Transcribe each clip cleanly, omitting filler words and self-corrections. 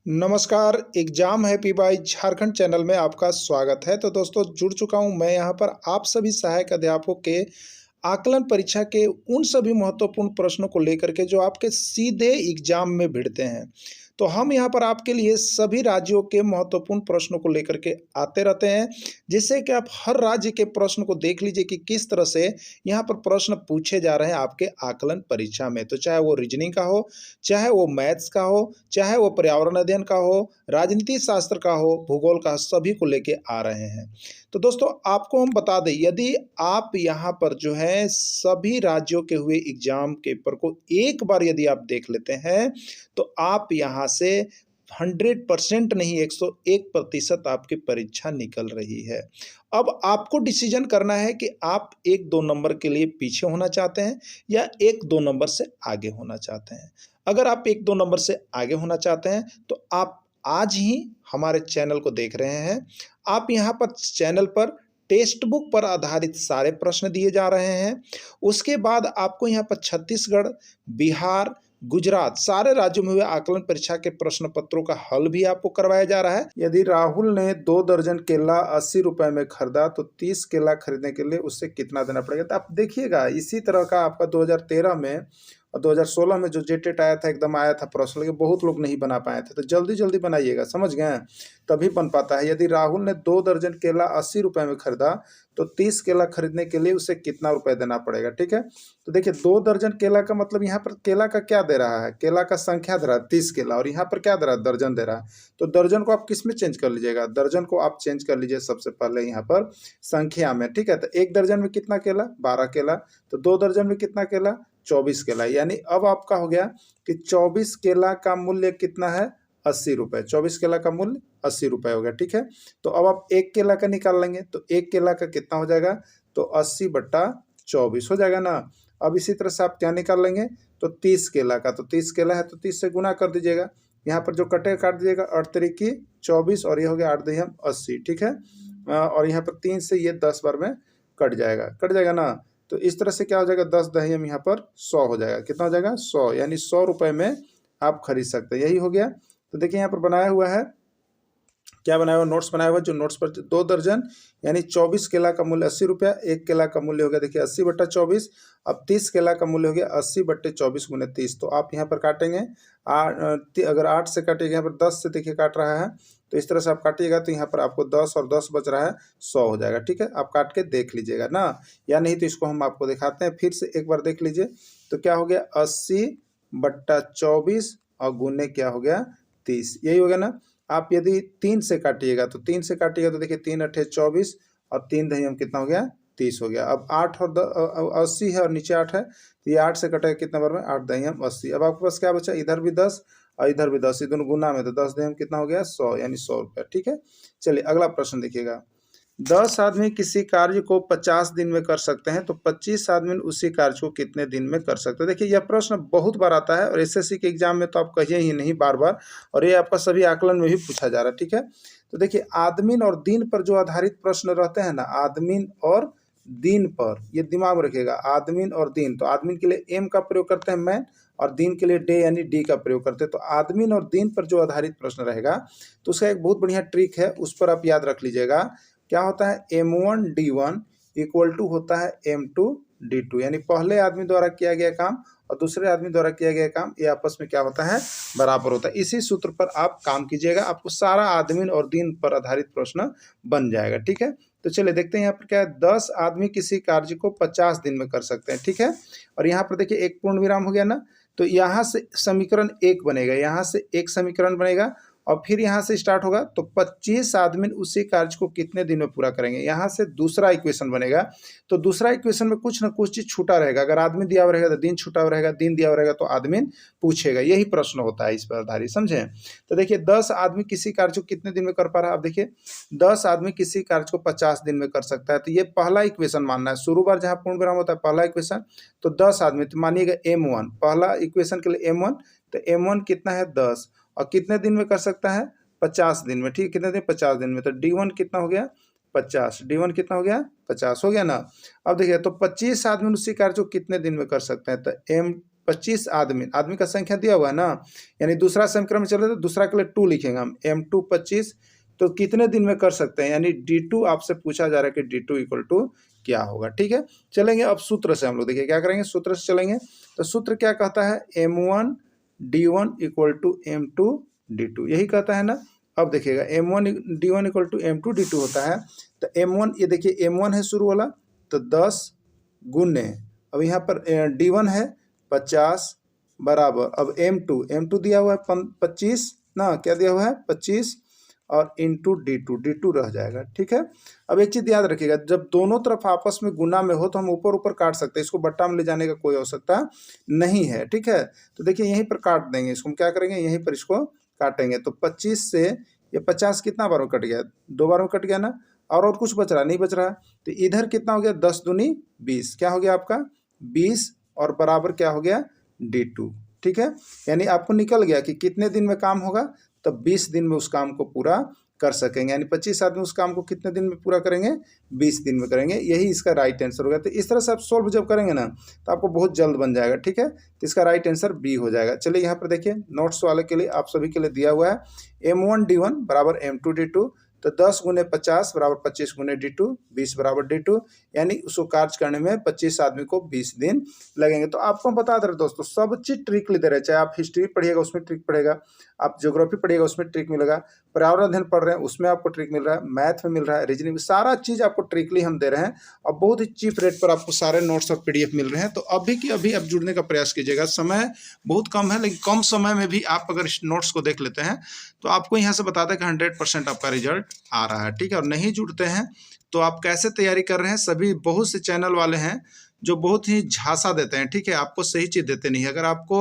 नमस्कार, exam happy by Jharkhand channel में आपका स्वागत है। तो दोस्तों जुड़ चुका हूं मैं यहां पर आप सभी सहायक अध्यापकों के आकलन परीक्षा के उन सभी महत्वपूर्ण प्रश्नों को लेकर के जो आपके सीधे एग्जाम में भिड़ते हैं। तो हम यहां पर आपके लिए सभी राज्यों के महत्वपूर्ण प्रश्नों को लेकर के आते रहते हैं, जिससे कि आप हर राज्य के प्रश्न को देख लीजिए कि किस तरह से यहां पर प्रश्न पूछे जा रहे हैं आपके आकलन परीक्षा में। तो चाहे वो रीजनिंग का हो, चाहे वो मैथ्स का हो, चाहे वो पर्यावरण अध्ययन का हो, राजनीति शास्त्र का हो, भूगोल का, सभी को लेके आ रहे हैं। तो दोस्तों आपको हम बता दें, यदि आप यहाँ पर जो है सभी राज्यों के हुए एग्जाम पेपर को एक बार यदि आप देख लेते हैं, तो आप यहाँ से 100% नहीं 101% आपकी परीक्षा निकल रही है। अब आपको डिसीजन करना है कि आप 1-2 नंबर के लिए पीछे होना चाहते हैं या 1-2 नंबर से आगे होना चाहते हैं। अगर आप 1-2 नंबर से आगे होना चाहते हैं तो आप आज ही हमारे चैनल को देख रहे हैं। आप यहाँ पर चैनल पर टेक्स्ट बुक पर आधारित सारे प्रश्न दिए जा रहे हैं। उसके बाद आपको यहाँ पर छत्तीसगढ़, बिहार, गुजरात सारे राज्यों में हुए आकलन परीक्षा के प्रश्न पत्रों का हल भी आपको करवाया जा रहा है। यदि राहुल ने 2 दर्जन केला 80 रुपए में खरीदा तो 30 केला खरीदने के लिए उससे कितना देना पड़ेगा। तो आप देखिएगा इसी तरह का आपका 2013 में और 2016 में जो जेटेट आया था, एकदम आया था प्रश्न, लेकिन बहुत लोग नहीं बना पाए थे। तो जल्दी जल्दी बनाइएगा, समझ गए, तभी बन पाता है। यदि राहुल ने 2 दर्जन केला 80 रुपए में खरीदा तो 30 केला खरीदने के लिए उसे कितना रुपए देना पड़ेगा। ठीक है, तो देखिए 2 दर्जन केला का मतलब यहाँ पर केला का क्या दे रहा है, केला का संख्या दे रहा है 30 केला, और यहाँ पर क्या दे रहा है, दर्जन दे रहा है। तो दर्जन को आप किस में चेंज कर लीजिएगा, दर्जन को आप चेंज कर लीजिए सबसे पहले यहाँ पर संख्या में। ठीक है, तो 1 दर्जन में कितना केला, 12 केला, तो 2 दर्जन में कितना केला, 24 केला। यानी अब आपका हो गया कि 24 केला का मूल्य कितना है, 80 रुपए। 24 केला का मूल्य 80 रुपए हो गया। ठीक है, तो अब आप 1 केला का निकाल लेंगे तो 1 केला का कितना हो जाएगा, तो 80/24 हो जाएगा ना। अब इसी तरह से आप क्या निकाल लेंगे, तो 30 केला का, तो 30 केला है तो 30 से गुना कर दीजिएगा। यहाँ पर जो कटे काट दीजिएगा, 8 तिरिकी 24 और ये हो गया 8 दूनी 80। ठीक है, और यहाँ पर 3 से ये 10 बार में कट जाएगा ना। तो इस तरह से क्या हो जाएगा, 10 दही हम यहाँ पर 100 हो जाएगा। कितना हो जाएगा, 100, यानी 100 रुपए में आप खरीद सकते हैं। यही हो गया। तो देखिए यहाँ पर बनाया हुआ है, क्या बनाया हुआ, नोट्स बनाया हुआ, जो नोट्स पर 2 दर्जन यानी 24 केला का मूल्य 80 रुपया, 1 केला का मूल्य हो गया देखिए 80/24। अब 30 केला का मूल्य हो गया 80/24 × 30। तो आप यहाँ पर काटेंगे, अगर 8 से काटिएगा, यहाँ पर 10 से देखिए काट रहा है, तो इस तरह से आप काटिएगा तो यहाँ पर आपको 10 और 10 बच रहा है, 100 हो जाएगा। ठीक है, आप काट के देख लीजिएगा ना, या नहीं तो इसको हम आपको दिखाते हैं, फिर से एक बार देख लीजिए। तो क्या हो गया, 80/24 और गुने क्या हो गया, 30, यही हो गया ना। आप यदि 3 से काटिएगा तो 3 से काटिएगा तो देखिए 3 8 24 और 3 दही कितना हो गया, 30 हो गया। अब 8 और 80 है और नीचे 8 है, तो ये 8 से कटेगा कितना बार में, 8 दही 80। अब आपके पास क्या बचा, इधर भी 10 और इधर भी 10, ये दोनों गुना में, तो 10 दही कितना हो गया, 100, यानी 100 रुपये। ठीक है, चलिए अगला प्रश्न देखिएगा। 10 आदमी किसी कार्य को 50 दिन में कर सकते हैं तो 25 आदमी उसी कार्य को कितने दिन में कर सकते हैं। देखिए यह प्रश्न बहुत बार आता है और एसएससी के एग्जाम में तो आप कहिए ही नहीं, बार बार, और ये आपका सभी आकलन में भी पूछा जा रहा है। ठीक है, तो देखिए आदमीन और दिन पर जो आधारित प्रश्न रहते हैं ना, आदमीन और दिन पर, ये दिमाग में रखिएगा, आदमीन और दिन। तो आदमीन के लिए एम का प्रयोग करते हैं मैन, और दिन के लिए डे यानी डी का प्रयोग करते हैं। तो आदमीन और दिन पर जो आधारित प्रश्न रहेगा तो उसका एक बहुत बढ़िया ट्रिक है, उस पर आप याद रख लीजिएगा। क्या होता है, M1D1 इक्वल टू होता है M2D2, यानी पहले आदमी द्वारा किया गया काम और दूसरे आदमी द्वारा किया गया काम, ये आपस में क्या होता है, बराबर होता है। इसी सूत्र पर आप काम कीजिएगा, आपको सारा आदमी और दिन पर आधारित प्रश्न बन जाएगा। ठीक है, तो चलिए देखते हैं यहाँ पर क्या है, 10 आदमी किसी कार्य को 50 दिन में कर सकते हैं। ठीक है, और यहाँ पर देखिए एक पूर्ण विराम हो गया ना, तो यहाँ से समीकरण 1 बनेगा, यहाँ से एक समीकरण बनेगा और फिर यहाँ से स्टार्ट होगा, तो 25 आदमी उसी कार्य को कितने दिन में पूरा करेंगे। यहाँ से दूसरा इक्वेशन बनेगा, तो दूसरा इक्वेशन में कुछ ना कुछ चीज छूटा रहेगा। अगर आदमी दिया हुआ रहेगा तो दिन छूटा हुआ रहेगा, दिन दिया हुआ रहेगा तो आदमी पूछेगा। यही प्रश्न होता है इस पर आधारित, समझे। तो देखिए 10 आदमी किसी कार्य को कितने दिन में कर पा रहा है। अब देखिए 10 आदमी किसी कार्य को 50 दिन में कर सकता है, तो ये पहला इक्वेशन मानना है, शुरू बार जहाँ पूर्ण विराम होता है पहला इक्वेशन। तो 10 आदमी, तो मानिएगा M1, पहला इक्वेशन के लिए M1, तो M1 कितना है, 10, और कितने दिन में कर सकता है, 50 दिन में। ठीक, कितने दिन, 50 दिन में। तो D1 कितना हो गया, 50, D1 कितना हो गया, 50 हो गया ना। अब देखिए तो 25 आदमी उसी कार्य को कितने दिन में कर सकते हैं, तो 25 आदमी, आदमी का संख्या दिया हुआ है ना, यानी दूसरा समीकरण में चले तो दूसरा के लिए 2 लिखेंगे हम, M2 25, तो कितने दिन में कर सकते हैं, यानी D2 आपसे पूछा जा रहा है कि D2 इक्वल टू क्या होगा। ठीक है, चलेंगे अब सूत्र से हम लोग, देखिए क्या करेंगे, सूत्र से चलेंगे। तो सूत्र क्या कहता है, M1 D1 equal to M2 D2, यही कहता है ना। अब देखिएगा M1 D1 equal to M2 D2 होता है, तो M1, ये देखिए M1 है शुरू वाला, तो 10 गुने, अब यहाँ पर D1 है 50 बराबर, अब M2 दिया हुआ है 25 ना, क्या दिया हुआ है 25, और इंटू D2 रह जाएगा। ठीक है, अब एक चीज़ याद रखिएगा, जब दोनों तरफ आपस में गुना में हो तो हम ऊपर ऊपर काट सकते हैं, इसको बट्टा में ले जाने का कोई आवश्यकता नहीं है। ठीक है, तो देखिए यहीं पर काट देंगे इसको, हम क्या करेंगे, यहीं पर इसको काटेंगे। तो 25 से ये 50 कितना बार में कट गया, 2 बार में कट गया ना, और कुछ बच रहा नहीं, बच रहा। तो इधर कितना हो गया, 10 दूनी 20, क्या हो गया आपका 20, और बराबर क्या हो गया D2। ठीक है, यानी आपको निकल गया कि कितने दिन में काम होगा, तब 20 दिन में उस काम को पूरा कर सकेंगे, यानी 25 आदमी उस काम को कितने दिन में पूरा करेंगे, 20 दिन में करेंगे, यही इसका राइट आंसर होगा। तो इस तरह से आप सोल्व जब करेंगे ना, तो आपको बहुत जल्द बन जाएगा। ठीक है, तो इसका राइट आंसर बी हो जाएगा। चलिए यहाँ पर देखिए, नोट्स वाले के लिए आप सभी के लिए दिया हुआ है, M1 D1 बराबर M2 D2, तो 10 गुने 50 बराबर 25 गुने D2, 20 बराबर D2, यानी उसको कार्य करने में 25 आदमी को 20 दिन लगेंगे। तो आपको बता दे रहे दोस्तों, सब चीज ट्रिक ले दे रहे हैं, चाहे आप हिस्ट्री पढ़िएगा उसमें ट्रिक पड़ेगा, आप ज्योग्राफी पढ़िएगा उसमें ट्रिक मिलेगा, पर्यावरण अध्ययन पढ़ रहे हैं उसमें आपको ट्रिक मिल रहा है, मैथ में मिल रहा है, रीजनिंग में, सारा चीज़ आपको ट्रिकली हम दे रहे हैं, और बहुत ही चीप रेट पर आपको सारे नोट्स और PDF मिल रहे हैं। तो अभी की अभी आप जुड़ने का प्रयास कीजिएगा, समय बहुत कम है, लेकिन कम समय में भी आप अगर इस नोट्स को देख लेते हैं तो आपको यहाँ से बता दें कि 100% आपका रिजल्ट आ रहा है। ठीक है, और नहीं जुड़ते हैं तो आप कैसे तैयारी कर रहे हैं, सभी बहुत से चैनल वाले हैं जो बहुत ही झांसा देते हैं। ठीक है, आपको सही चीज़ देते नहीं है। अगर आपको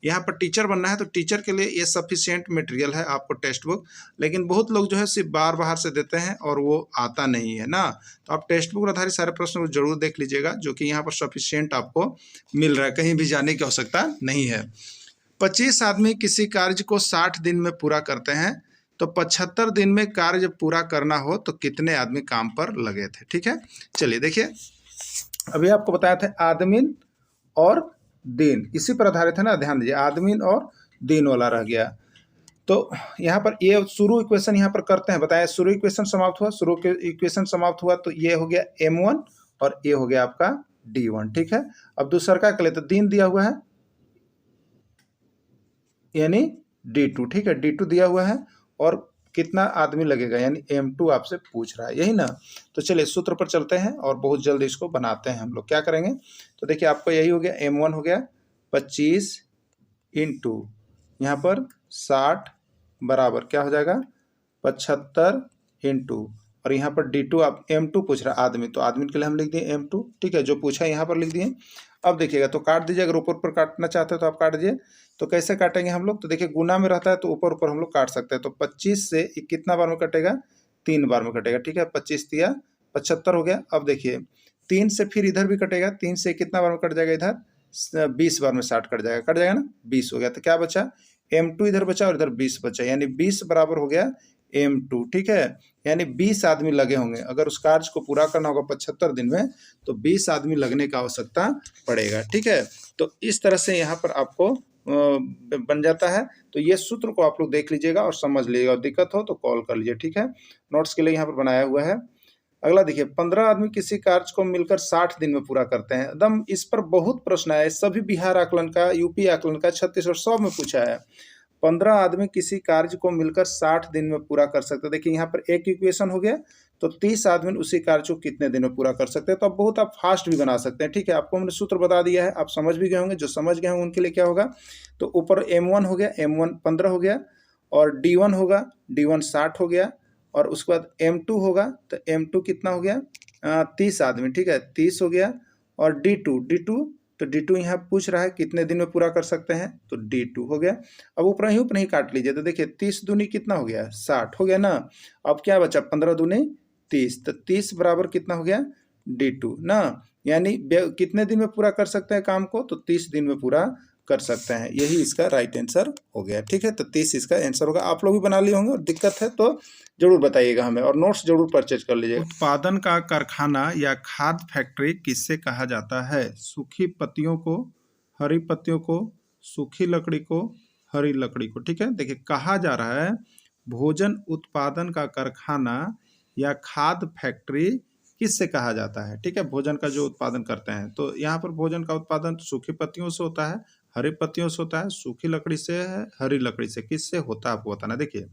यहाँ पर टीचर बनना है तो टीचर के लिए ये सफिशिएंट मटेरियल है आपको टेक्स्ट बुक, लेकिन बहुत लोग जो है सिर्फ बाहर से देते हैं और वो आता नहीं है ना। तो आप टेक्स्ट बुक आधारित सारे प्रश्न को जरूर देख लीजिएगा, जो कि यहाँ पर सफिशिएंट आपको मिल रहा है, कहीं भी जाने की आवश्यकता नहीं है। 25 आदमी किसी कार्य को 60 दिन में पूरा करते हैं, तो 75 दिन में कार्य जब पूरा करना हो तो कितने आदमी काम पर लगे थे। ठीक है, चलिए देखिए, अभी आपको बताया था आदमीन और दिन, इसी पर आधारित है ना, ध्यान दीजिए, आदमीन और दिन वाला रह गया। तो यहाँ पर ये शुरू इक्वेशन यहाँ पर करते हैं, बताया शुरू इक्वेशन समाप्त हुआ, शुरू के इक्वेशन समाप्त हुआ, तो ये हो गया M1 और ये हो गया आपका D1। ठीक है, अब दूसरा का ले, तो दिन दिया हुआ है यानी D2। ठीक है, D2 दिया हुआ है, और कितना आदमी लगेगा यानी M2 आपसे पूछ रहा है, यही ना। तो चलिए सूत्र पर चलते हैं और बहुत जल्द इसको बनाते हैं हम लोग। क्या करेंगे, तो देखिए आपको यही हो गया, M1 हो गया 25 इंटू यहाँ पर 60 बराबर क्या हो जाएगा 75 इंटू, और यहाँ पर D2 आप M2 पूछ रहा है आदमी, तो आदमी के लिए हम लिख दिए M2। ठीक है, जो पूछा है यहाँ पर लिख दिए। अब देखिएगा, तो काट दीजिए, अगर ऊपर ऊपर काटना चाहते हैं तो आप काट दीजिए। तो कैसे काटेंगे हम लोग, तो देखिए गुना में रहता है तो ऊपर ऊपर हम लोग काट सकते हैं। तो 25 से कितना बार में कटेगा, 3 बार में कटेगा। ठीक है, 25 तिया 75 हो गया। अब देखिए 3 से फिर इधर भी कटेगा, 3 से कितना बार में कट जाएगा, इधर 20 बार में 60 कट जाएगा ना, 20 हो गया। तो क्या बचा, M2 इधर बचा और इधर 20 बचा, यानी 20 बराबर हो गया M2। ठीक है, यानी 20 आदमी लगे होंगे, अगर उस कार्य को पूरा करना होगा 75 दिन में, तो 20 आदमी लगने का आवश्यकता पड़ेगा। ठीक है, तो इस तरह से यहाँ पर आपको बन जाता है। तो ये सूत्र को आप लोग देख लीजिएगा और समझ लीजिएगा, और दिक्कत हो तो कॉल कर लीजिए। ठीक है, नोट्स के लिए यहाँ पर बनाया हुआ है। अगला देखिए, 15 आदमी किसी कार्य को मिलकर 60 दिन में पूरा करते हैं। एकदम इस पर बहुत प्रश्न आए, सभी बिहार आकलन का, यूपी आकलन का, छत्तीसगढ़ सब में पूछा है। 15 आदमी किसी कार्य को मिलकर 60 दिन में पूरा कर सकते हैं। देखिए यहाँ पर एक इक्वेशन हो गया, तो 30 आदमी उसी कार्य को कितने दिन में पूरा कर सकते हैं। तो अब बहुत आप फास्ट भी बना सकते हैं। ठीक है, आपको हमने सूत्र बता दिया है, आप समझ भी गए होंगे, जो समझ गए होंगे उनके लिए क्या होगा, तो ऊपर M1 हो गया, M1 15 हो गया, और D1 होगा, D1 60 हो गया, और उसके बाद M2 होगा, तो M2 कितना हो गया 30 आदमी। ठीक है, 30 हो गया, और D2 तो D2 यहाँ पूछ रहा है कितने दिन में पूरा कर सकते हैं, तो D2 हो गया। अब ऊपर ही काट लीजिए, तो देखिए 30 दूनी कितना हो गया 60 हो गया ना। अब क्या बचा 15 दूनी 30, तो 30 बराबर कितना हो गया D2 ना, यानी कितने दिन में पूरा कर सकते हैं काम को, तो 30 दिन में पूरा कर सकते हैं, यही इसका राइट आंसर हो गया। ठीक है, तो 30 इसका आंसर होगा। आप लोग भी बना लिए होंगे, और दिक्कत है तो जरूर बताइएगा हमें, और नोट्स जरूर परचेज कर लीजिएगा। उत्पादन का कारखाना या खाद्य फैक्ट्री किससे कहा जाता है, सूखी पत्तियों को हरी पत्तियों को, सूखी लकड़ी को, हरी लकड़ी को। ठीक है, देखिए कहा जा रहा है भोजन उत्पादन का कारखाना या खाद्य फैक्ट्री किससे कहा जाता है। ठीक है, भोजन का जो उत्पादन करते हैं, तो यहाँ पर भोजन का उत्पादन सूखी पत्तियों से होता है, हरी पत्तियों से होता है, सूखी लकड़ी से है, हरी लकड़ी से, किससे होता है आपको बताना। देखिए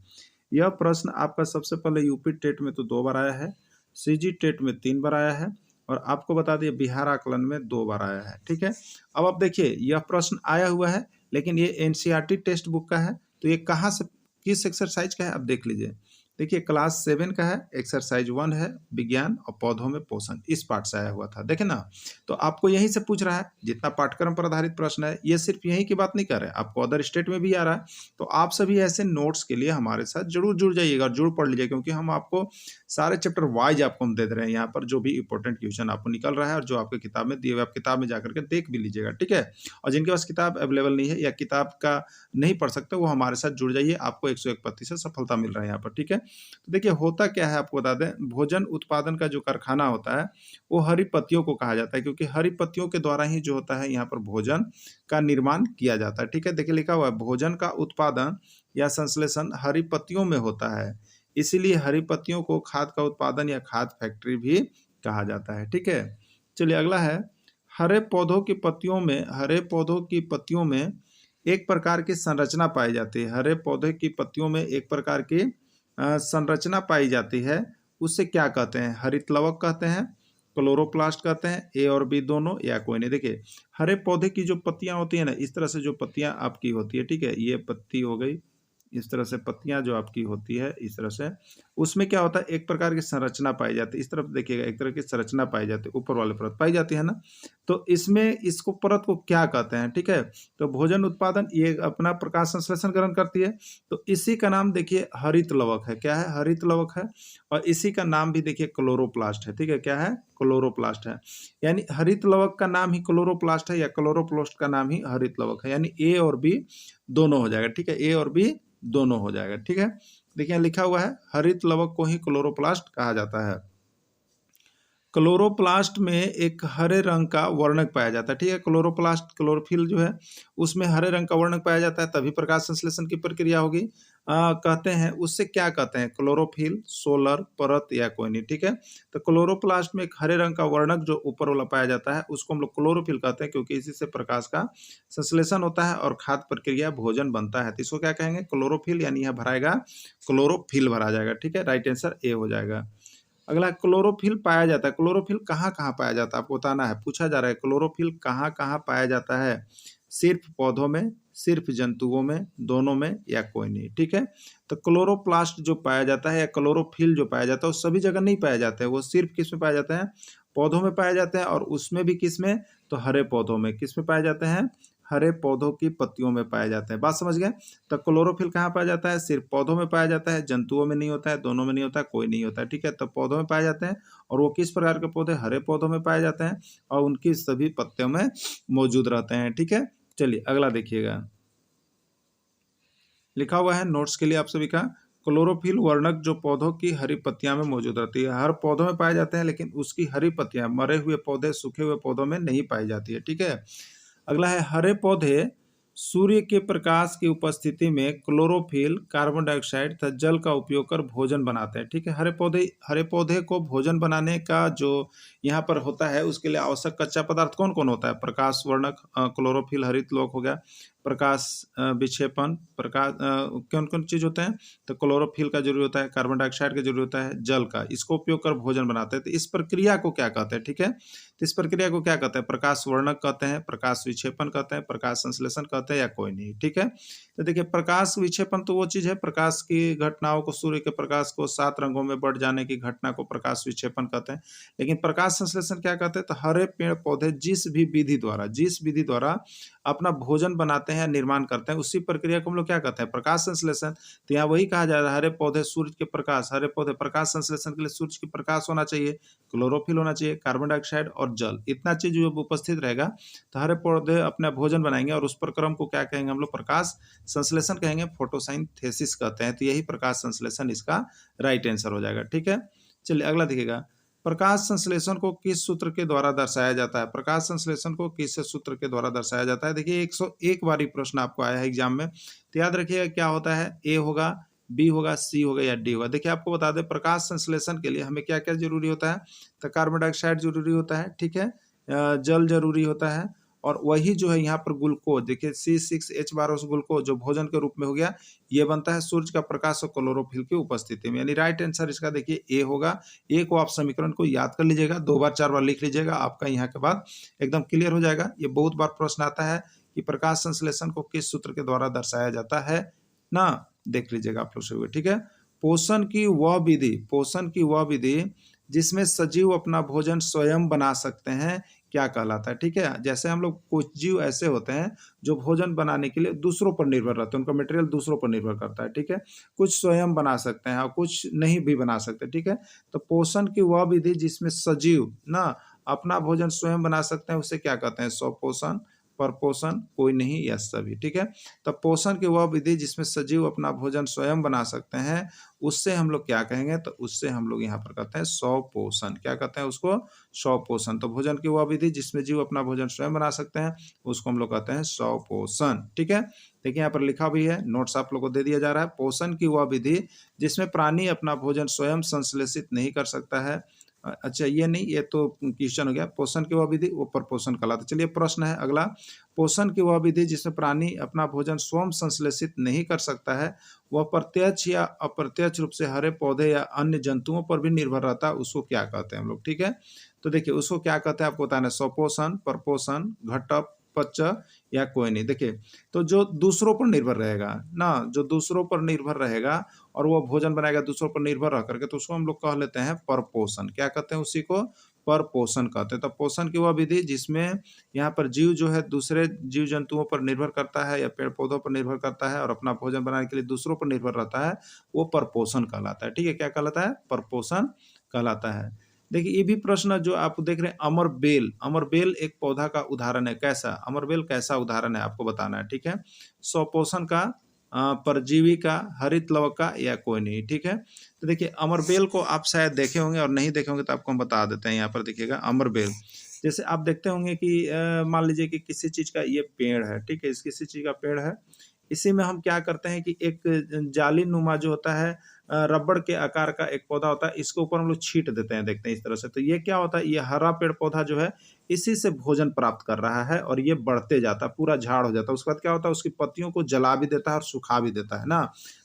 यह प्रश्न आपका सबसे पहले यूपी टेट में तो 2 बार आया है, सीजी टेट में 3 बार आया है, और आपको बता दिए बिहार आकलन में 2 बार आया है। ठीक है, अब आप देखिए यह प्रश्न आया हुआ है, लेकिन ये एनसीईआरटी टेक्स्ट बुक का है, तो ये कहाँ से, किस एक्सरसाइज का है, अब देख लीजिए। देखिए क्लास 7 का है, एक्सरसाइज 1 है, विज्ञान और पौधों में पोषण, इस पार्ट से आया हुआ था। देखे ना, तो आपको यहीं से पूछ रहा है, जितना पाठ्यक्रम पर आधारित प्रश्न है, ये सिर्फ यहीं की बात नहीं कर रहे हैं, आपको अदर स्टेट में भी आ रहा है। तो आप सभी ऐसे नोट्स के लिए हमारे साथ जरूर जुड़ जाइएगा और जरूर पढ़ लीजिए, क्योंकि हम आपको सारे चैप्टर वाइज आपको हम दे दे रहे हैं यहाँ पर, जो भी इंपॉर्टेंट क्वेश्चन आपको निकल रहा है और जो आपके किताब में दिए हुए, आप किताब में जाकर के देख भी लीजिएगा। ठीक है, और जिनके पास किताब अवेलेबल नहीं है या किताब का नहीं पढ़ सकते, वो हमारे साथ जुड़ जाइए, आपको 101% सफलता मिल रहा है यहाँ पर। ठीक है, तो देखिए होता क्या है आपको बता दें, भोजन उत्पादन का जो कारखाना होता है वो हरी पत्तियों को कहा जाता है, क्योंकि हरी पत्तियों के द्वारा ही जो होता है यहाँ पर भोजन का निर्माण किया जाता है। ठीक है, देखिए लिखा हुआ है भोजन का उत्पादन या संश्लेषण हरी पत्तियों में होता है, इसीलिए हरी पत्तियों को खाद का उत्पादन या खाद फैक्ट्री भी कहा जाता है। ठीक है, चलिए अगला है, हरे पौधों की पत्तियों में, हरे पौधों की पत्तियों में एक प्रकार की संरचना पाई जाती है, हरे पौधे की पत्तियों में एक प्रकार की संरचना पाई जाती है, उससे क्या कहते हैं, हरित लवक कहते हैं, क्लोरोप्लास्ट कहते हैं, ए और बी दोनों, या कोई नहीं। देखिए हरे पौधे की जो पत्तियां होती है ना, इस तरह से जो पत्तियां आपकी होती है, ठीक है, ये पत्ती हो गई, इस तरह से पत्तियां जो आपकी होती है इस तरह से, उसमें क्या होता है, एक प्रकार की संरचना पाई जाती है, इस तरफ देखिएगा एक तरह की संरचना पाई जाती है, ऊपर वाले परत पाई जाती है ना, तो इसमें इसको परत को क्या कहते हैं। ठीक है, तो भोजन उत्पादन ये अपना प्रकाश संश्लेषण ग्रहण करती है, तो इसी का नाम देखिए हरित लवक है। क्या है, हरित लवक है, और इसी का नाम भी देखिए क्लोरोप्लास्ट है। ठीक है, क्या है, क्लोरोप्लास्ट है, यानी हरित लवक का नाम ही क्लोरोप्लास्ट है, या क्लोरोप्लास्ट का नाम ही हरित लवक है, यानी ए और बी दोनों हो जाएगा। ठीक है, ए और बी दोनों हो जाएगा। ठीक है, देखिए लिखा हुआ है हरित लवक को ही क्लोरोप्लास्ट कहा जाता है। क्लोरोप्लास्ट में एक हरे रंग का वर्णक पाया जाता है। ठीक है, क्लोरोप्लास्ट, क्लोरोफिल जो है उसमें हरे रंग का वर्णक पाया जाता है, तभी प्रकाश संश्लेषण की प्रक्रिया होगी। कहते हैं उससे क्या कहते हैं, क्लोरोफिल, सोलर परत, या कोई नहीं। ठीक है, तो क्लोरोप्लास्ट में एक हरे रंग का वर्णक जो ऊपर वाला पाया जाता है उसको हम लोग क्लोरोफिल कहते हैं, क्योंकि इसी से प्रकाश का संश्लेषण होता है और खाद्य प्रक्रिया भोजन बनता है, तो इसको क्या कहेंगे, क्लोरोफिल, यानी यह भराएगा क्लोरोफिल भरा जाएगा। ठीक है, राइट आंसर ए हो जाएगा। अगला क्लोरोफिल पाया जाता है, क्लोरोफिल कहाँ कहाँ पाया जाता है आपको बताना है, पूछा जा रहा है क्लोरोफिल कहाँ कहाँ पाया जाता है, सिर्फ पौधों में, सिर्फ जंतुओं में, दोनों में, या कोई नहीं। ठीक है, तो क्लोरोप्लास्ट जो पाया जाता है या क्लोरोफिल जो पाया जाता है वो सभी जगह नहीं पाया जाता है, वो सिर्फ किस में पाया जाता है, पौधों में पाया जाता है, और उसमें भी किस में, तो हरे पौधों में, किस में पाए जाते हैं, हरे पौधों की पत्तियों में पाए जाते हैं। बात समझ गए, तो क्लोरोफिल कहाँ पाया जाता है, सिर्फ पौधों में पाया जाता है, जंतुओं में नहीं होता है, दोनों में नहीं होता है, कोई नहीं होता है। ठीक है, तो पौधों में पाए जाते हैं, और वो किस प्रकार के पौधे, हरे पौधों में पाए जाते हैं, और उनकी सभी पत्तियों में मौजूद रहते हैं। ठीक है, चलिए अगला देखिएगा, लिखा हुआ है नोट्स के लिए आप सभी का, क्लोरोफिल वर्णक जो पौधों की हरी पत्तियां में मौजूद रहती है, हर पौधों में पाए जाते हैं, लेकिन उसकी हरी पत्तियां मरे हुए पौधे, सूखे हुए पौधों में नहीं पाई जाती है। ठीक है, अगला है हरे पौधे सूर्य के प्रकाश की उपस्थिति में क्लोरोफिल, कार्बन डाइऑक्साइड तथा जल का उपयोग कर भोजन बनाते हैं। ठीक है, हरे पौधे को भोजन बनाने का जो यहाँ पर होता है उसके लिए आवश्यक कच्चा पदार्थ कौन कौन होता है, प्रकाश वर्णक, क्लोरोफिल, हरित लवक हो गया, प्रकाश विक्षेपण, प्रकाश कौन कौन चीज होते हैं, तो क्लोरोफिल का जरूरी होता है, कार्बन डाइऑक्साइड का जरूरी होता है, जल का, इसको उपयोग कर भोजन बनाते हैं। तो इस प्रक्रिया को क्या कहते हैं, ठीक है, तो इस प्रक्रिया को क्या कहते हैं, प्रकाश वर्णक कहते हैं, प्रकाश विक्षेपण कहते हैं, प्रकाश संश्लेषण कहते हैं, या कोई नहीं। ठीक है, तो देखिए प्रकाश विक्षेपण तो वो चीज है, प्रकाश की घटनाओं को, सूर्य के प्रकाश को 7 रंगों में बढ़ जाने की घटना को प्रकाश विक्षेपण कहते हैं। लेकिन प्रकाश संश्लेषण क्या कहते हैं, तो हरे पेड़ पौधे जिस विधि द्वारा अपना भोजन बनाते हैं, निर्माण करते हैं, उसी प्रक्रिया को हम लोग क्या कहते हैं, प्रकाश संश्लेषण। तो यहाँ वही कहा जा रहा है, हरे पौधे सूर्य के प्रकाश, हरे पौधे प्रकाश संश्लेषण के लिए सूर्य के प्रकाश होना चाहिए, क्लोरोफिल होना चाहिए, कार्बन डाइऑक्साइड और जल, इतना चीज जब उपस्थित रहेगा तो हरे पौधे अपना भोजन बनाएंगे, और उस प्रक्रम को क्या कहेंगे हम लोग, प्रकाश संश्लेषण कहेंगे, फोटोसिंथेसिस कहते हैं। तो यही प्रकाश संश्लेषण इसका राइट आंसर हो जाएगा। ठीक है, चलिए अगला देखिएगा, प्रकाश संश्लेषण को किस सूत्र के द्वारा दर्शाया जाता है? प्रकाश संश्लेषण को किस सूत्र के द्वारा दर्शाया जाता है? देखिए 101 बार प्रश्न आपको आया है एग्जाम में, तो याद रखिएगा क्या होता है, ए होगा, बी होगा, सी होगा या डी होगा। देखिए आपको बता दें प्रकाश संश्लेषण के लिए हमें क्या क्या जरूरी होता है, तो कार्बन डाइऑक्साइड जरूरी होता है, ठीक है, जल जरूरी होता है, और वही जो है यहाँ पर ग्लूकोज, देखिए C6H12 ग्लूकोज जो भोजन के रूप में हो गया, ये बनता है सूर्य का प्रकाश और क्लोरोफिल की उपस्थिति में, यानी राइट आंसर इसका देखिए ए होगा। ए को आप समीकरण को याद कर लीजिएगा, 2 बार 4 बार लिख लीजिएगा, आपका यहाँ के बाद एकदम क्लियर हो जाएगा। ये बहुत बार प्रश्न आता है कि प्रकाश संश्लेषण को किस सूत्र के द्वारा दर्शाया जाता है ना, देख लीजिएगा आप लोग सभी, ठीक है। पोषण की वह विधि जिसमें सजीव अपना भोजन स्वयं बना सकते हैं क्या कहलाता है, ठीक है। जैसे हम लोग कुछ जीव ऐसे होते हैं जो भोजन बनाने के लिए दूसरों पर निर्भर रहते हैं, उनका मटेरियल दूसरों पर निर्भर करता है, ठीक है। कुछ स्वयं बना सकते हैं और कुछ नहीं भी बना सकते, ठीक है। तो पोषण की वह विधि जिसमें सजीव ना अपना भोजन स्वयं बना सकते हैं उसे क्या कहते हैं, स्वपोषण, परपोषण, कोई नहीं या सभी, ठीक है। तो पोषण की वह विधि जिसमें सजीव अपना भोजन स्वयं बना सकते हैं उससे हम लोग क्या कहेंगे, तो उससे हम लोग यहाँ पर कहते हैं स्वपोषण। क्या कहते हैं उसको, स्वपोषण। तो भोजन की वह विधि जिसमें जीव अपना भोजन स्वयं बना सकते हैं उसको हम लोग कहते हैं स्वपोषण, ठीक है। देखिए यहाँ पर लिखा भी है, नोट्स आप लोगों को दे दिया जा रहा है। पोषण की वह विधि जिसमें प्राणी अपना भोजन स्वयं संश्लेषित नहीं कर सकता है, अच्छा ये नहीं, ये तो क्वेश्चन हो गया। पोषण की वह विधि वो परपोषण कहलाता है। चलिए प्रश्न है अगला, पोषण की वह विधि जिसमें प्राणी अपना भोजन स्वयं संश्लेषित नहीं कर सकता है वह प्रत्यक्ष या अप्रत्यक्ष रूप से हरे पौधे या अन्य जंतुओं पर भी निर्भर रहता है, उसको क्या कहते हैं हम लोग, ठीक है। तो देखिए उसको क्या कहते हैं आपको बताना है, स्वपोषण, परपोषण, घटक, पच्च या कोई नहीं। देखिए तो जो दूसरों पर निर्भर रहेगा ना, जो दूसरों पर निर्भर रहेगा और वो भोजन बनाएगा दूसरों पर निर्भर रह करके, तो उसको हम लोग कह लेते हैं परपोषण। क्या कहते हैं उसी को, परपोषण कहते हैं। तो पोषण की वह विधि जिसमें यहाँ पर जीव जो है दूसरे जीव जंतुओं पर निर्भर करता है या पेड़ पौधों पर निर्भर करता है और अपना भोजन बनाने के लिए दूसरों पर निर्भर रहता है, वो परपोषण कहलाता है, ठीक है। क्या कहलाता है, परपोषण कहलाता है। देखिए ये भी प्रश्न जो आप देख रहे हैं, अमरबेल एक पौधा का उदाहरण है। कैसा, अमरबेल कैसा उदाहरण है आपको बताना है, ठीक है। स्वपोषण का, परजीवी का, हरित लवक का या कोई नहीं, ठीक है। तो देखिए अमरबेल को आप शायद देखे होंगे और नहीं देखे होंगे तो आपको हम बता देते हैं। यहाँ पर देखिएगा अमरबेल, जैसे आप देखते होंगे कि मान लीजिए कि किसी चीज़ का ये पेड़ है, ठीक है, इस किसी चीज़ का पेड़ है, इसी में हम क्या करते हैं कि एक जाली नुमा जो होता है रबड़ के आकार का एक पौधा होता है, इसके ऊपर हम लोग छींट देते हैं, देखते हैं इस तरह से। तो ये क्या होता है, ये हरा पेड़ पौधा जो है इसी से भोजन प्राप्त कर रहा है और ये बढ़ते जाता है, पूरा झाड़ हो जाता है। उसके बाद क्या होता है, उसकी पत्तियों को जला भी देता है और सुखा भी देता है ना।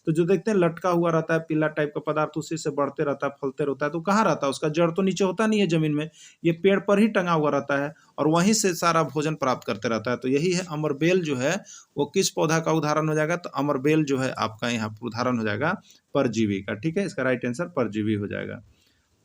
तो जो देखते हैं लटका हुआ रहता है पीला टाइप का पदार्थ, उसी से बढ़ते रहता है, फलते रहता है। तो कहाँ रहता है, उसका जड़ तो नीचे होता नहीं है जमीन में, ये पेड़ पर ही टंगा हुआ रहता है और वहीं से सारा भोजन प्राप्त करते रहता है। तो यही है अमरबेल जो है वो किस पौधा का उदाहरण हो जाएगा, तो अमरबेल जो है आपका यहाँ पर उदाहरण हो जाएगा परजीवी का, ठीक है। इसका राइट आंसर परजीवी हो जाएगा।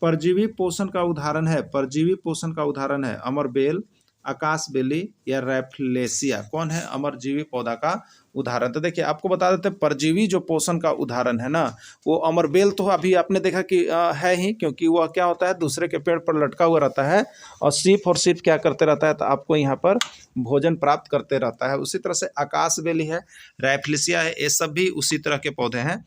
परजीवी पोषण का उदाहरण है, परजीवी पोषण का उदाहरण है अमरबेल, आकाशबेली या रैफ्लेसिया। कौन है अमरजीवी पौधा का उदाहरण, तो देखिए आपको बता देते हैं परजीवी जो पोषण का उदाहरण है ना, वो अमरबेल तो अभी आपने देखा कि है ही, क्योंकि वह क्या होता है दूसरे के पेड़ पर लटका हुआ रहता है और सिर्फ क्या करते रहता है, तो आपको यहाँ पर भोजन प्राप्त करते रहता है। उसी तरह से आकाशबेली है, रैफ्लेसिया है, ये सब भी उसी तरह के पौधे हैं,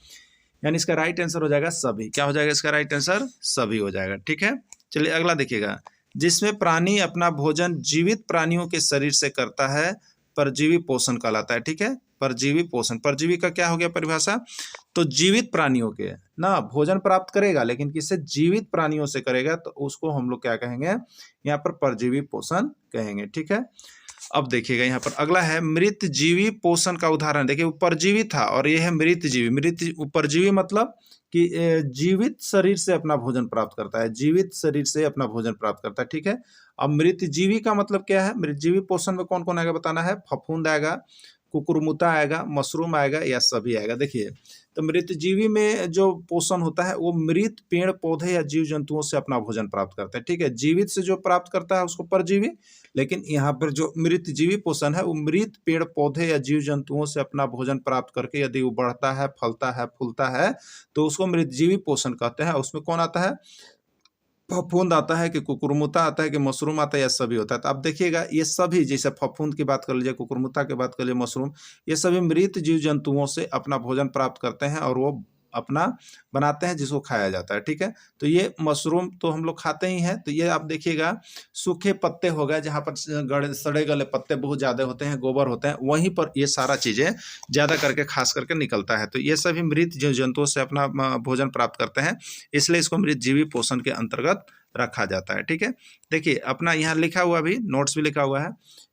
यानी इसका राइट आंसर हो जाएगा सभी। क्या हो जाएगा इसका राइट आंसर, सभी हो जाएगा, ठीक है। चलिए अगला देखिएगा, जिसमें प्राणी अपना भोजन जीवित प्राणियों के शरीर से करता है परजीवी पोषण कहलाता है, ठीक है। परजीवी पोषण, परजीवी का क्या हो गया परिभाषा, तो जीवित प्राणियों के ना भोजन प्राप्त करेगा, लेकिन किससे, जीवित प्राणियों से करेगा, तो उसको हम लोग क्या कहेंगे, यहाँ पर परजीवी पोषण कहेंगे, ठीक है। अब देखिएगा यहाँ पर अगला है मृत जीवी पोषण का उदाहरण। देखिए परजीवी था और ये है मृत जीवी। मृत परजीवी मतलब कि जीवित शरीर से अपना भोजन प्राप्त करता है, जीवित शरीर से अपना भोजन प्राप्त करता है, ठीक है। अब मृत जीवी का मतलब क्या है, मृत जीवी पोषण में कौन कौन आएगा बताना है, फफूंद आएगा, कुकुरमुता आएगा, मशरूम आएगा या सभी आएगा। देखिए तो मृतजीवी में जो पोषण होता है वो मृत पेड़ पौधे या जीव जंतुओं से अपना भोजन प्राप्त करते हैं, ठीक है। जीवित से जो प्राप्त करता है उसको परजीवी, लेकिन यहाँ पर जो मृतजीवी पोषण है वो मृत पेड़ पौधे या जीव जंतुओं से अपना भोजन प्राप्त करके यदि वो बढ़ता है, फलता है, फूलता है, तो उसको मृतजीवी पोषण कहते हैं। उसमें कौन आता है, फफूंद आता है कि कुकुरमुता आता है कि मशरूम आता है या सभी होता है। तो आप देखिएगा ये सभी, जैसे फफूंद की बात कर लीजिए, कुकुरमुता की बात कर लीजिए, मशरूम, ये सभी मृत जीव जंतुओं से अपना भोजन प्राप्त करते हैं और वो अपना बनाते हैं जिसको खाया जाता है। ठीक है, तो ये मशरूम तो हम लोग खाते ही हैं। तो ये आप देखिएगा सूखे पत्ते हो गए, जहाँ पर सड़े गले पत्ते बहुत ज़्यादा होते हैं, गोबर होते हैं, वहीं पर ये सारा चीज़ें ज़्यादा करके खास करके निकलता है। तो ये सभी मृत जीव जंतुओं से अपना भोजन प्राप्त करते हैं, इसलिए इसको मृत जीवी पोषण के अंतर्गत रखा जाता है। ठीक है, देखिए अपना यहाँ लिखा हुआ भी, नोट्स भी लिखा हुआ है,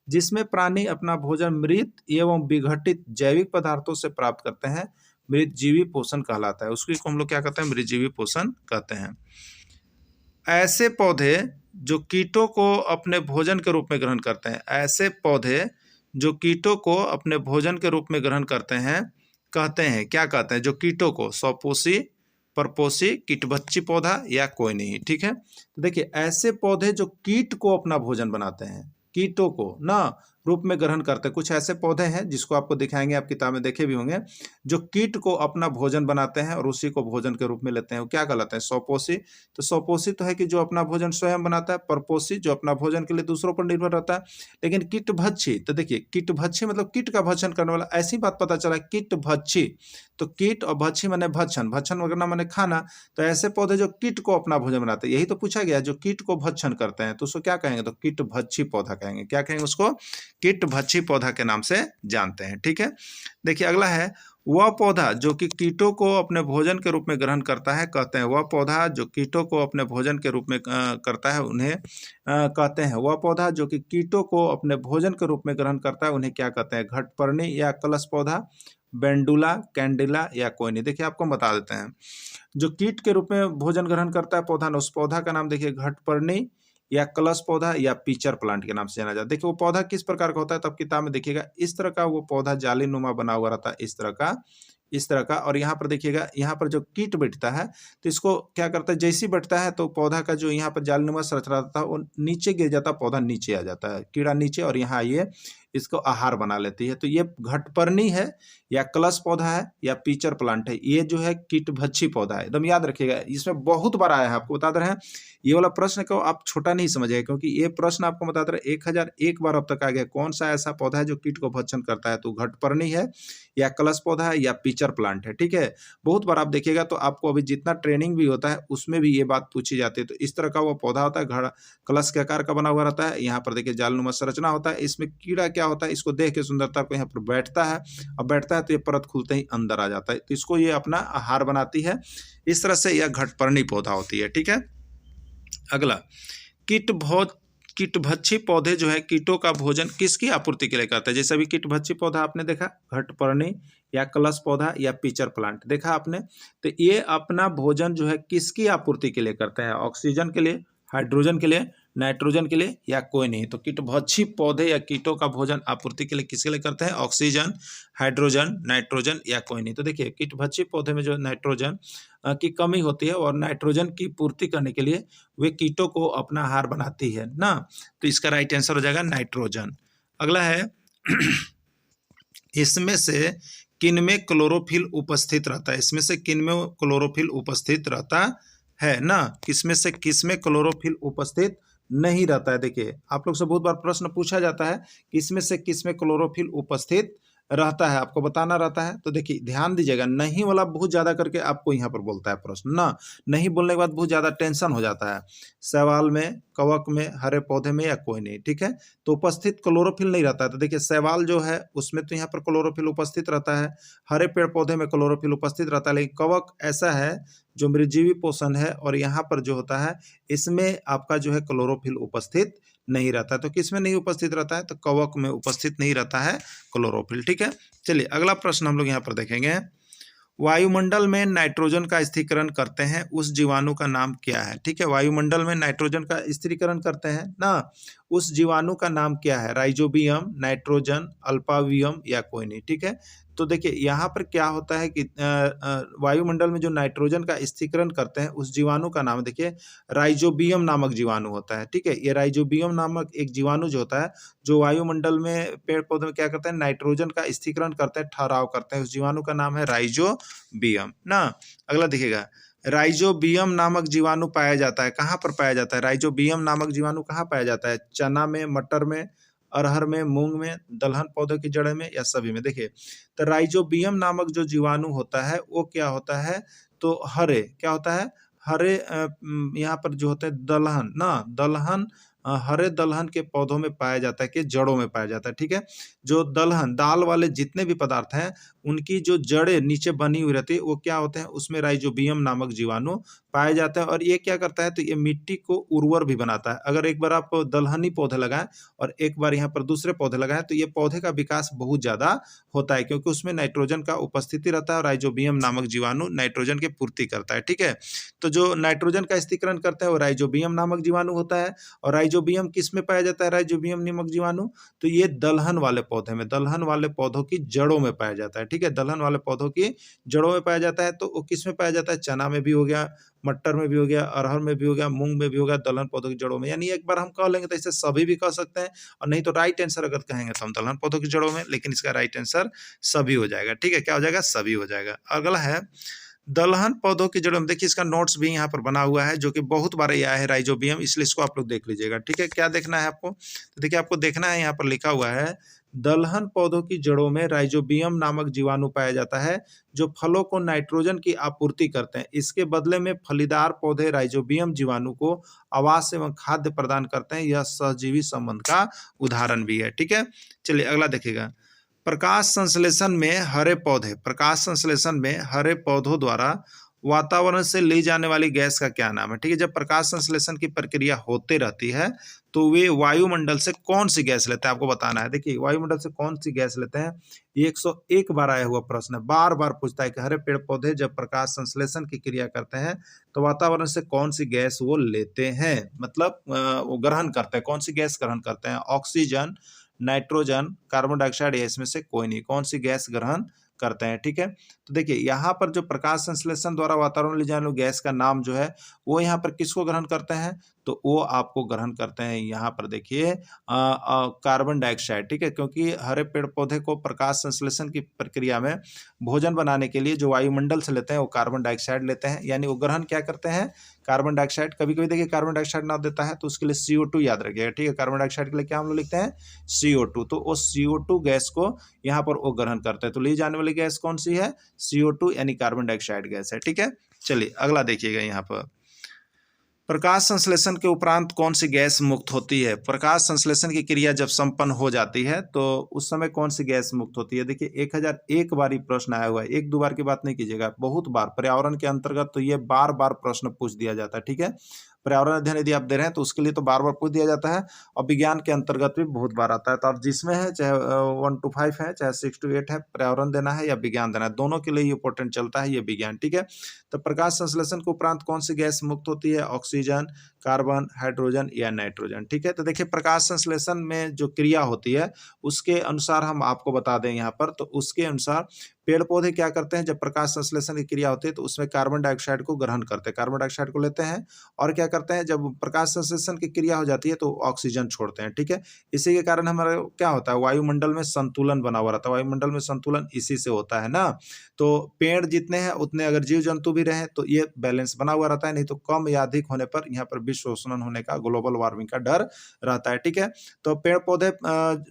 जिसमें प्राणी अपना भोजन मृत एवं विघटित जैविक पदार्थों से प्राप्त करते हैं, मृत जीवी पोषण कहलाता है। उसको हम लोग क्या कहते हैं? मृत जीवी पोषण कहते हैं। ऐसे पौधे जो कीटों को अपने भोजन के रूप में ग्रहण करते हैं, ऐसे पौधे जो कीटों को अपने भोजन के रूप में ग्रहण करते हैं, कहते हैं, क्या कहते हैं? जो कीटों को, स्वपोषी, परपोषी, कीटभक्षी पौधा या कोई नहीं। ठीक है, तो देखिए ऐसे पौधे जो कीट को अपना भोजन बनाते हैं, कीटों को ना रूप में ग्रहण करते हैं। कुछ ऐसे पौधे हैं जिसको आपको दिखाएंगे, आप किताब में देखे भी होंगे, जो कीट को अपना भोजन बनाते हैं और उसी को भोजन के रूप में लेते हैं। वो क्या कहलाते हैं? स्वपोषी। तो स्वपोषी तो है कि जो अपना भोजन स्वयं बनाता है, परपोषी जो अपना भोजन के लिए दूसरों पर निर्भर रहता है। लेकिन कीटभक्षी, तो देखिए कीटभक्षी मतलब कीट का भक्षण करने वाला, ऐसी बात पता चला कीटभक्षी। तो कीट और भक्षी माने भक्षण, भक्षण वगैरह माने खाना। तो ऐसे पौधे जो कीट को अपना भोजन बनाते हैं, यही तो पूछा गया, जो कीट को भक्षण करते हैं, तो उसको क्या कहेंगे? तो कीटभक्षी पौधा कहेंगे। क्या कहेंगे उसको? कीटभक्षी पौधा के नाम से जानते हैं। ठीक है, देखिए अगला है, वह पौधा जो कि कीटों को अपने भोजन के रूप में ग्रहण करता है, कहते हैं। वह पौधा जो कीटों को अपने भोजन के रूप में करता है, उन्हें कहते हैं। वह पौधा जो कि कीटों को अपने भोजन के रूप में ग्रहण करता है, उन्हें क्या कहते हैं? घटपर्णी या कलश पौधा, बेंडुला, कैंडिला या कोई नहीं। देखिए आपको हम बता देते हैं, जो कीट के रूप में भोजन ग्रहण करता है पौधा, उस पौधा का नाम देखिए घटपर्णी या कलश पौधा या पीचर प्लांट के नाम से जाना जाता है। देखिए वो पौधा किस प्रकार का होता है, तब किताब में देखिएगा इस तरह का वो पौधा जाली नुमा बना हुआ रहता है, इस तरह का। और यहाँ पर देखिएगा, यहाँ पर जो कीट बैठता है, तो इसको क्या करता है? जैसे ही बैठता है तो पौधा का जो यहाँ पर जालीनुमा संरचना रहता है वो नीचे गिर जाता है, पौधा नीचे आ जाता है, कीड़ा नीचे, और यहाँ ये इसको आहार बना लेती है। तो ये घटपर्णी है या कलश पौधा है या पीचर प्लांट है, ये जो है कीटभक्षी पौधा है। एकदम याद रखिएगा, इसमें बहुत बार आया है, आपको बता दे रहे हैं। ये वाला प्रश्न को आप छोटा नहीं समझिएगा, क्योंकि ये प्रश्न आपको बता दे रहे 1001 बार अब तक आ गया। कौन सा ऐसा पौधा है जो कीट को भक्षण करता है? तो घटपर्णी है या कलश पौधा है या पीचर प्लांट है। ठीक है, बहुत बार आप देखिएगा, तो आपको अभी जितना ट्रेनिंग भी होता है उसमें भी ये बात पूछी जाती है। तो इस तरह का वो पौधा होता है, घड़ा कलश के आकार का बना हुआ रहता है। यहाँ पर देखिए जालनुमा संरचना होता है। इसमें कीड़ा क्या होता है, इसको देख के सुंदरता को यहाँ पर बैठता है, और बैठता है तो ये परत खुलते ही अंदर आ जाता है, तो इसको ये अपना आहार बनाती है। इस तरह से यह घटपर्णी पौधा होती है। ठीक है, अगला, कीटभक्षी पौधे जो है कीटों का भोजन किसकी आपूर्ति के लिए करते हैं? जैसे अभी कीटभक्षी पौधा आपने देखा, घटपर्णी या कलश पौधा या पीचर प्लांट देखा आपने, तो ये अपना भोजन जो है किसकी आपूर्ति के लिए करते हैं? ऑक्सीजन के लिए, हाइड्रोजन के लिए, नाइट्रोजन के लिए या कोई नहीं। तो कीटभक्षी पौधे या कीटों का भोजन आपूर्ति के लिए किसके लिए करते हैं? ऑक्सीजन, हाइड्रोजन, नाइट्रोजन या कोई नहीं। तो देखिए कीटभक्षी पौधे में जो नाइट्रोजन की कमी होती है और नाइट्रोजन की पूर्ति करने के लिए वे कीटों को अपना आहार बनाती है ना, तो इसका राइट आंसर हो जाएगा नाइट्रोजन। अगला है इसमें से किनमें क्लोरोफिल उपस्थित रहता है? इसमें से किनमें क्लोरोफिल उपस्थित रहता है ना, किसमें से किसमें क्लोरोफिल उपस्थित नहीं रहता है? देखिए आप लोग से बहुत बार प्रश्न पूछा जाता है कि इसमें से किसमें क्लोरोफिल उपस्थित रहता है, आपको बताना रहता है। तो देखिए ध्यान दीजिएगा, नहीं वाला बहुत ज़्यादा करके आपको यहाँ पर बोलता है प्रश्न ना, नहीं बोलने के बाद बहुत ज़्यादा टेंशन हो जाता है। शैवाल में, कवक में, हरे पौधे में या कोई नहीं। ठीक है, तो उपस्थित क्लोरोफिल नहीं रहता है। तो देखिए शैवाल जो है उसमें तो यहाँ पर क्लोरोफिल उपस्थित रहता है, हरे पेड़ पौधे में क्लोरोफिल उपस्थित रहता है, लेकिन कवक ऐसा है जो मृतजीवी पोषण है, और यहाँ पर जो होता है इसमें आपका जो है क्लोरोफिल उपस्थित नहीं रहता है। तो किस में नहीं उपस्थित रहता है? तो कवक में उपस्थित नहीं रहता है क्लोरोफिल। ठीक है, चलिए अगला प्रश्न हम लोग यहाँ पर देखेंगे। वायुमंडल में नाइट्रोजन का स्थिरीकरण करते हैं उस जीवाणु का नाम क्या है? ठीक है, वायुमंडल में नाइट्रोजन का स्थिरीकरण करते हैं ना, उस जीवाणु का नाम क्या है? राइजोबियम, नाइट्रोजन, अल्पावियम या कोई नहीं। ठीक है, तो देखिए यहाँ पर क्या होता है कि वायुमंडल में जो नाइट्रोजन का स्थिरीकरण करते हैं उस जीवाणु का नाम देखिए राइजोबियम नामक जीवाणु होता है। ठीक है, ये राइजोबियम नामक एक जीवाणु जो होता है, जो वायुमंडल में पेड़ पौधे में क्या करते हैं? नाइट्रोजन का स्थिरीकरण करते हैं, ठहराव करते हैं, उस जीवाणु का नाम है राइजोबियम ना। अगला देखिएगा, राइजोबियम नामक जीवाणु पाया जाता है, कहाँ पर पाया जाता है? राइजोबियम नामक जीवाणु कहाँ पाया जाता है? चना में, मटर में, अरहर में, मूंग में, दलहन पौधे की जड़ में या सभी में? देखिए, तो राइजोबियम नामक जो जीवाणु होता है वो क्या होता है, तो हरे क्या होता है, हरे यहाँ पर जो होते हैं दलहन ना, दलहन हरे दलहन के पौधों में पाया जाता है कि जड़ों में पाया जाता है, ठीक है। जो दलहन दाल वाले जितने भी पदार्थ हैं उनकी जो जड़ें नीचे बनी हुई रहती है वो क्या होते हैं, उसमें राइजोबियम नामक जीवाणु पाया जाता है। और ये क्या करता है, तो ये मिट्टी को उर्वर भी बनाता है। अगर एक बार आप दलहनी पौधे लगाएं और एक बार यहाँ पर दूसरे पौधे लगाएं तो ये पौधे का विकास बहुत ज्यादा होता है, क्योंकि उसमें नाइट्रोजन का उपस्थिति रहता है और राइजोबियम नामक जीवाणु नाइट्रोजन की पूर्ति करता है, ठीक है। तो जो नाइट्रोजन का स्थिरीकरण करता है वो राइजोबियम नामक जीवाणु होता है। और राइजोबियम किस में पाया जाता है, राइजोबियम नामक जीवाणु, तो ये दलहन वाले पौधे में, दलहन वाले पौधों की जड़ों में पाया जाता है, ठीक है। दलहन वाले पौधों की जड़ों में पाया जाता है। तो वो किस में पाया जाता है, चना में भी हो गया, मटर में भी हो गया, अरहर में भी हो गया, मूंग में भी हो गया, दलहन पौधों की जड़ों में। यानी एक बार हम कह लेंगे तो इसे सभी भी कह सकते हैं, और नहीं तो राइट आंसर अगर कहेंगे तो हम दलहन पौधों की जड़ों में, लेकिन इसका राइट आंसर सभी हो जाएगा, ठीक है। क्या हो जाएगा, सभी हो जाएगा। अगला है दलहन पौधों की जड़ों में। देखिए इसका नोट्स भी यहाँ पर बना हुआ है जो कि बहुत बार ये आया है राइजोबियम, इसलिए इसको आप लोग देख लीजिएगा, ठीक है। क्या देखना है आपको, तो देखिए आपको देखना है, यहाँ पर लिखा हुआ है दलहन पौधों की जड़ों में राइजोबियम नामक जीवाणु पाया जाता है जो फलों को नाइट्रोजन की आपूर्ति करते हैं। इसके बदले में फलीदार पौधे राइजोबियम जीवाणु को आवास एवं खाद्य प्रदान करते हैं। यह सहजीवी संबंध का उदाहरण भी है, ठीक है। चलिए अगला देखिएगा, प्रकाश संश्लेषण में हरे पौधे, प्रकाश संश्लेषण में हरे पौधों द्वारा वातावरण से ली जाने वाली गैस का क्या नाम है, ठीक है। जब प्रकाश संश्लेषण की प्रक्रिया होते रहती है तो वे वायुमंडल से कौन सी गैस लेते हैं, आपको बताना है। देखिए वायुमंडल से कौन सी गैस लेते हैं, ये 101 बार आया हुआ प्रश्न है, बार बार पूछता है कि हरे पेड़ पौधे जब प्रकाश संश्लेषण की क्रिया करते हैं तो वातावरण से कौन सी गैस वो लेते हैं, मतलब वो ग्रहण करते हैं, कौन सी गैस ग्रहण करते हैं, ऑक्सीजन, नाइट्रोजन, कार्बन डाइऑक्साइड, या इसमें से कोई नहीं, कौन सी गैस ग्रहण करते हैं, ठीक है। तो देखिए यहाँ पर जो प्रकाश संश्लेषण द्वारा वातावरण में ले जाने वाली गैस का नाम जो है वो यहाँ पर किसको ग्रहण करते हैं, तो वो आपको ग्रहण करते हैं यहाँ पर देखिए कार्बन डाइऑक्साइड, ठीक है। क्योंकि हरे पेड़ पौधे को प्रकाश संश्लेषण की प्रक्रिया में भोजन बनाने के लिए जो वायुमंडल से लेते हैं वो कार्बन डाइऑक्साइड लेते हैं, यानी वो ग्रहण क्या करते हैं, कार्बन डाइऑक्साइड। कभी कभी देखिए कार्बन डाइऑक्साइड ना देता है तो उसके लिए CO2 याद रखिएगा, ठीक है। कार्बन डाइऑक्साइड के लिए क्या हम लोग लिखते हैं, CO2। तो वो CO2 गैस को यहाँ पर वो ग्रहण करते हैं। तो ली जाने वाली गैस कौन सी है, CO2 यानी कार्बन डाइऑक्साइड गैस है, ठीक है। चलिए अगला देखिएगा, यहाँ पर प्रकाश संश्लेषण के उपरांत कौन सी गैस मुक्त होती है। प्रकाश संश्लेषण की क्रिया जब संपन्न हो जाती है तो उस समय कौन सी गैस मुक्त होती है। देखिए 1001 बार ही प्रश्न आया हुआ है, एक दो बार की बात नहीं कीजिएगा, बहुत बार। पर्यावरण के अंतर्गत तो ये बार बार प्रश्न पूछ दिया जाता है, ठीक है। पर्यावरण अध्ययन यदि आप दे रहे हैं तो उसके लिए तो बार बार पूछ दिया जाता है, और विज्ञान के अंतर्गत भी बहुत बार आता है। तो आप जिसमें है, चाहे 1 to 5 है, चाहे 6 to 8 है, पर्यावरण देना है या विज्ञान देना है, दोनों के लिए इंपॉर्टेंट चलता है ये विज्ञान, ठीक है। तो प्रकाश संश्लेषण के उपरांत कौन सी गैस मुक्त होती है, ऑक्सीजन, कार्बन, हाइड्रोजन या नाइट्रोजन, ठीक है। तो देखिए प्रकाश संश्लेषण में जो क्रिया होती है उसके अनुसार हम आपको बता दें यहाँ पर, तो उसके अनुसार पेड़ पौधे क्या करते हैं, जब प्रकाश संश्लेषण की क्रिया होती है तो उसमें कार्बन डाइऑक्साइड को ग्रहण करते हैं, कार्बन डाइऑक्साइड को लेते हैं, और क्या करते हैं, जब प्रकाश संश्लेषण की क्रिया हो जाती है तो ऑक्सीजन छोड़ते हैं, ठीक है। इसी के कारण हमारा क्या होता है, वायुमंडल में संतुलन बना हुआ रहता है। वायुमंडल में संतुलन इसी से होता है ना। तो पेड़ जितने हैं उतने अगर जीव जंतु भी रहे तो ये बैलेंस बना हुआ रहता है, नहीं तो कम या अधिक होने पर यहाँ पर विश्व उष्णन होने का, ग्लोबल वार्मिंग का डर रहता है, ठीक है। तो पेड़ पौधे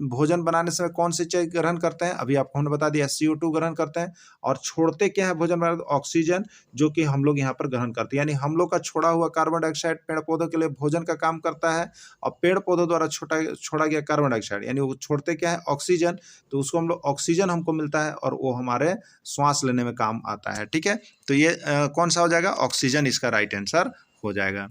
भोजन बनाने से कौन सी चीज ग्रहण करते हैं, अभी आपको हमने बता दिया, CO2 ग्रहण करते हैं, और छोड़ते क्या है भोजन बनाने, ऑक्सीजन, जो कि हम लोग यहाँ पर ग्रहण करते हैं। यानी हम लोग का छोड़ा हुआ कार्बन डाइऑक्साइड पेड़ पौधों के लिए भोजन का काम करता है, और पेड़ पौधों द्वारा छोड़ा गया कार्बन डाइऑक्साइड यानी वो छोड़ते क्या है, ऑक्सीजन। तो उसको हम लोग ऑक्सीजन हमको मिलता है और वो हमारे श्वास लेने में काम आता है, ठीक है। तो ये कौन सा हो जाएगा, ऑक्सीजन इसका राइट आंसर हो जाएगा।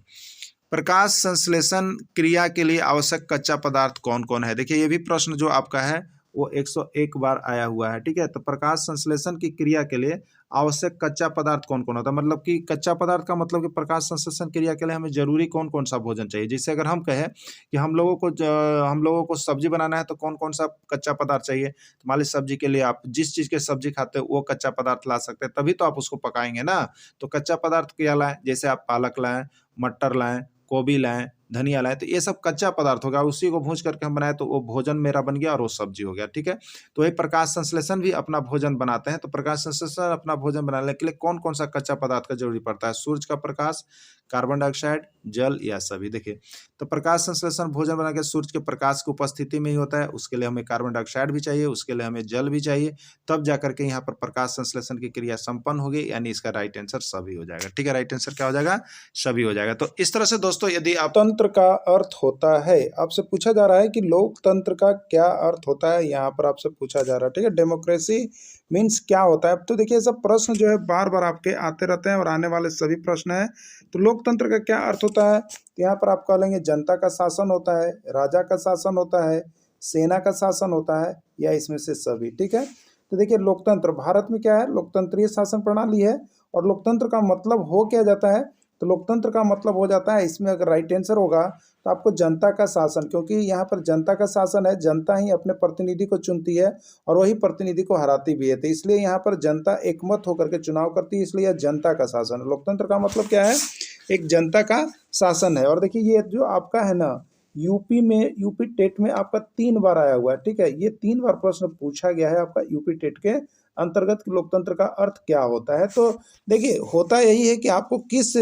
प्रकाश संश्लेषण क्रिया के लिए आवश्यक कच्चा पदार्थ कौन कौन है। देखिए ये भी प्रश्न जो आपका है वो 101 बार आया हुआ है, ठीक है। तो प्रकाश संश्लेषण की क्रिया के लिए आवश्यक कच्चा पदार्थ कौन कौन होता है, मतलब कि कच्चा पदार्थ का मतलब कि प्रकाश संश्लेषण क्रिया के लिए हमें जरूरी कौन कौन सा भोजन चाहिए। जैसे अगर हम कहें कि हम लोगों को सब्जी बनाना है तो कौन कौन सा कच्चा पदार्थ चाहिए, तो मान लीजिए सब्जी के लिए आप जिस चीज़ के सब्जी खाते हो वो कच्चा पदार्थ ला सकते हैं, तभी तो आप उसको पकाएंगे ना। तो कच्चा पदार्थ क्या लाएं, जैसे आप पालक लाएं, मटर लाएं, गोभी लाएं, धनिया लाए, तो ये सब कच्चा पदार्थ होगा, उसी को भूंज करके हम बनाए तो वो भोजन मेरा बन गया और वो सब्जी हो गया। ठीक है, तो वही प्रकाश संश्लेषण भी अपना भोजन बनाते हैं। तो प्रकाश संश्लेषण अपना भोजन बनाने के लिए कौन कौन सा कच्चा पदार्थ का जरूरी पड़ता है? सूरज का प्रकाश, कार्बन डाइऑक्साइड, जल या सभी। देखिए, तो प्रकाश संश्लेषण भोजन बना के सूरज के प्रकाश की उपस्थिति में ही होता है, उसके लिए हमें कार्बन डाइऑक्साइड भी चाहिए, उसके लिए हमें जल भी चाहिए, तब जाकर के यहाँ पर प्रकाश संश्लेषण की क्रिया संपन्न होगी, यानी इसका राइट आंसर सभी हो जाएगा। ठीक है, राइट आंसर क्या हो जाएगा? सभी हो जाएगा। तो इस तरह से दोस्तों, यदि आप तंत्र का अर्थ होता है, आपसे पूछा जा रहा है कि लोकतंत्र का क्या अर्थ होता है, यहाँ पर आपसे पूछा जा रहा है। ठीक है, डेमोक्रेसी मीन्स क्या होता है? तो देखिए, सब प्रश्न जो है बार बार आपके आते रहते हैं और आने वाले सभी प्रश्न हैं। तो लोकतंत्र का क्या अर्थ होता है? तो यहाँ पर आप कह लेंगे जनता का शासन होता है, राजा का शासन होता है, सेना का शासन होता है, या इसमें से सभी। ठीक है, तो देखिए, लोकतंत्र भारत में क्या है? लोकतंत्रीय शासन प्रणाली है। और लोकतंत्र का मतलब हो क्या जाता है? तो लोकतंत्र का मतलब हो जाता है, इसमें अगर राइट आंसर होगा तो आपको जनता का शासन, क्योंकि यहाँ पर जनता का शासन है, जनता ही अपने प्रतिनिधि को चुनती है और वही प्रतिनिधि को हराती भी है। तो इसलिए यहाँ पर जनता एकमत होकर के चुनाव करती है, इसलिए यह जनता का शासन। लोकतंत्र का मतलब क्या है? एक जनता का शासन है। और देखिए, ये जो आपका है ना, यूपी टेट में आपका 3 बार आया हुआ है। ठीक है, ये 3 बार प्रश्न पूछा गया है आपका यूपी टेट के अंतर्गत कि लोकतंत्र का अर्थ क्या होता है। तो देखिए, होता यही है कि आपको किस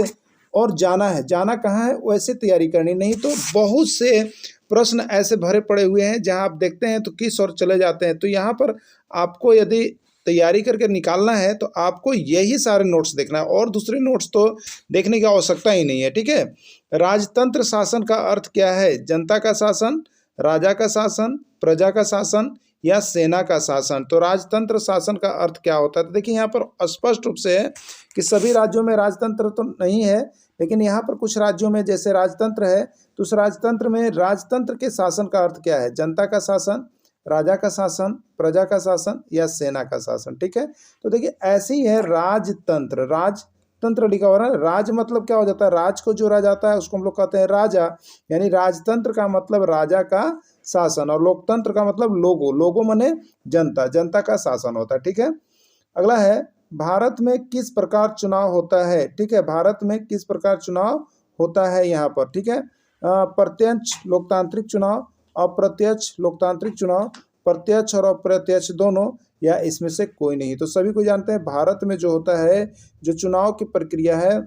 और जाना है, जाना कहाँ है, वैसे तैयारी करनी, नहीं तो बहुत से प्रश्न ऐसे भरे पड़े हुए हैं जहां आप देखते हैं तो किस और चले जाते हैं। तो यहाँ पर आपको यदि तैयारी करके निकालना है तो आपको यही सारे नोट्स देखना है, और दूसरे नोट्स तो देखने की आवश्यकता ही नहीं है। ठीक है, राजतंत्र शासन का अर्थ क्या है? जनता का शासन, राजा का शासन, प्रजा का शासन या सेना का शासन। तो राजतंत्र शासन का अर्थ क्या होता है? तो देखिए, यहाँ पर स्पष्ट रूप से है कि सभी राज्यों में राजतंत्र तो नहीं है, लेकिन यहाँ पर कुछ राज्यों में जैसे राजतंत्र है, तो उस राजतंत्र में राजतंत्र के शासन का अर्थ क्या है? जनता का शासन, राजा का शासन, प्रजा का शासन या सेना का शासन। ठीक है, तो देखिए, ऐसे ही है राजतंत्र। राजतंत्र लिखा हुआ है, राज मतलब क्या हो जाता है? राज को जो राजाता है उसको हम लोग कहते हैं राजा, यानी राजतंत्र का मतलब राजा का शासन, और लोकतंत्र का मतलब लोगो माने जनता, जनता का शासन होता है। ठीक है, अगला है, भारत में किस प्रकार चुनाव होता है? ठीक है, भारत में किस प्रकार चुनाव होता है यहाँ पर? ठीक है, प्रत्यक्ष लोकतांत्रिक चुनाव, अप्रत्यक्ष लोकतांत्रिक चुनाव, प्रत्यक्ष और अप्रत्यक्ष दोनों, या इसमें से कोई नहीं। तो सभी को जानते हैं, भारत में जो होता है, जो चुनाव की प्रक्रिया है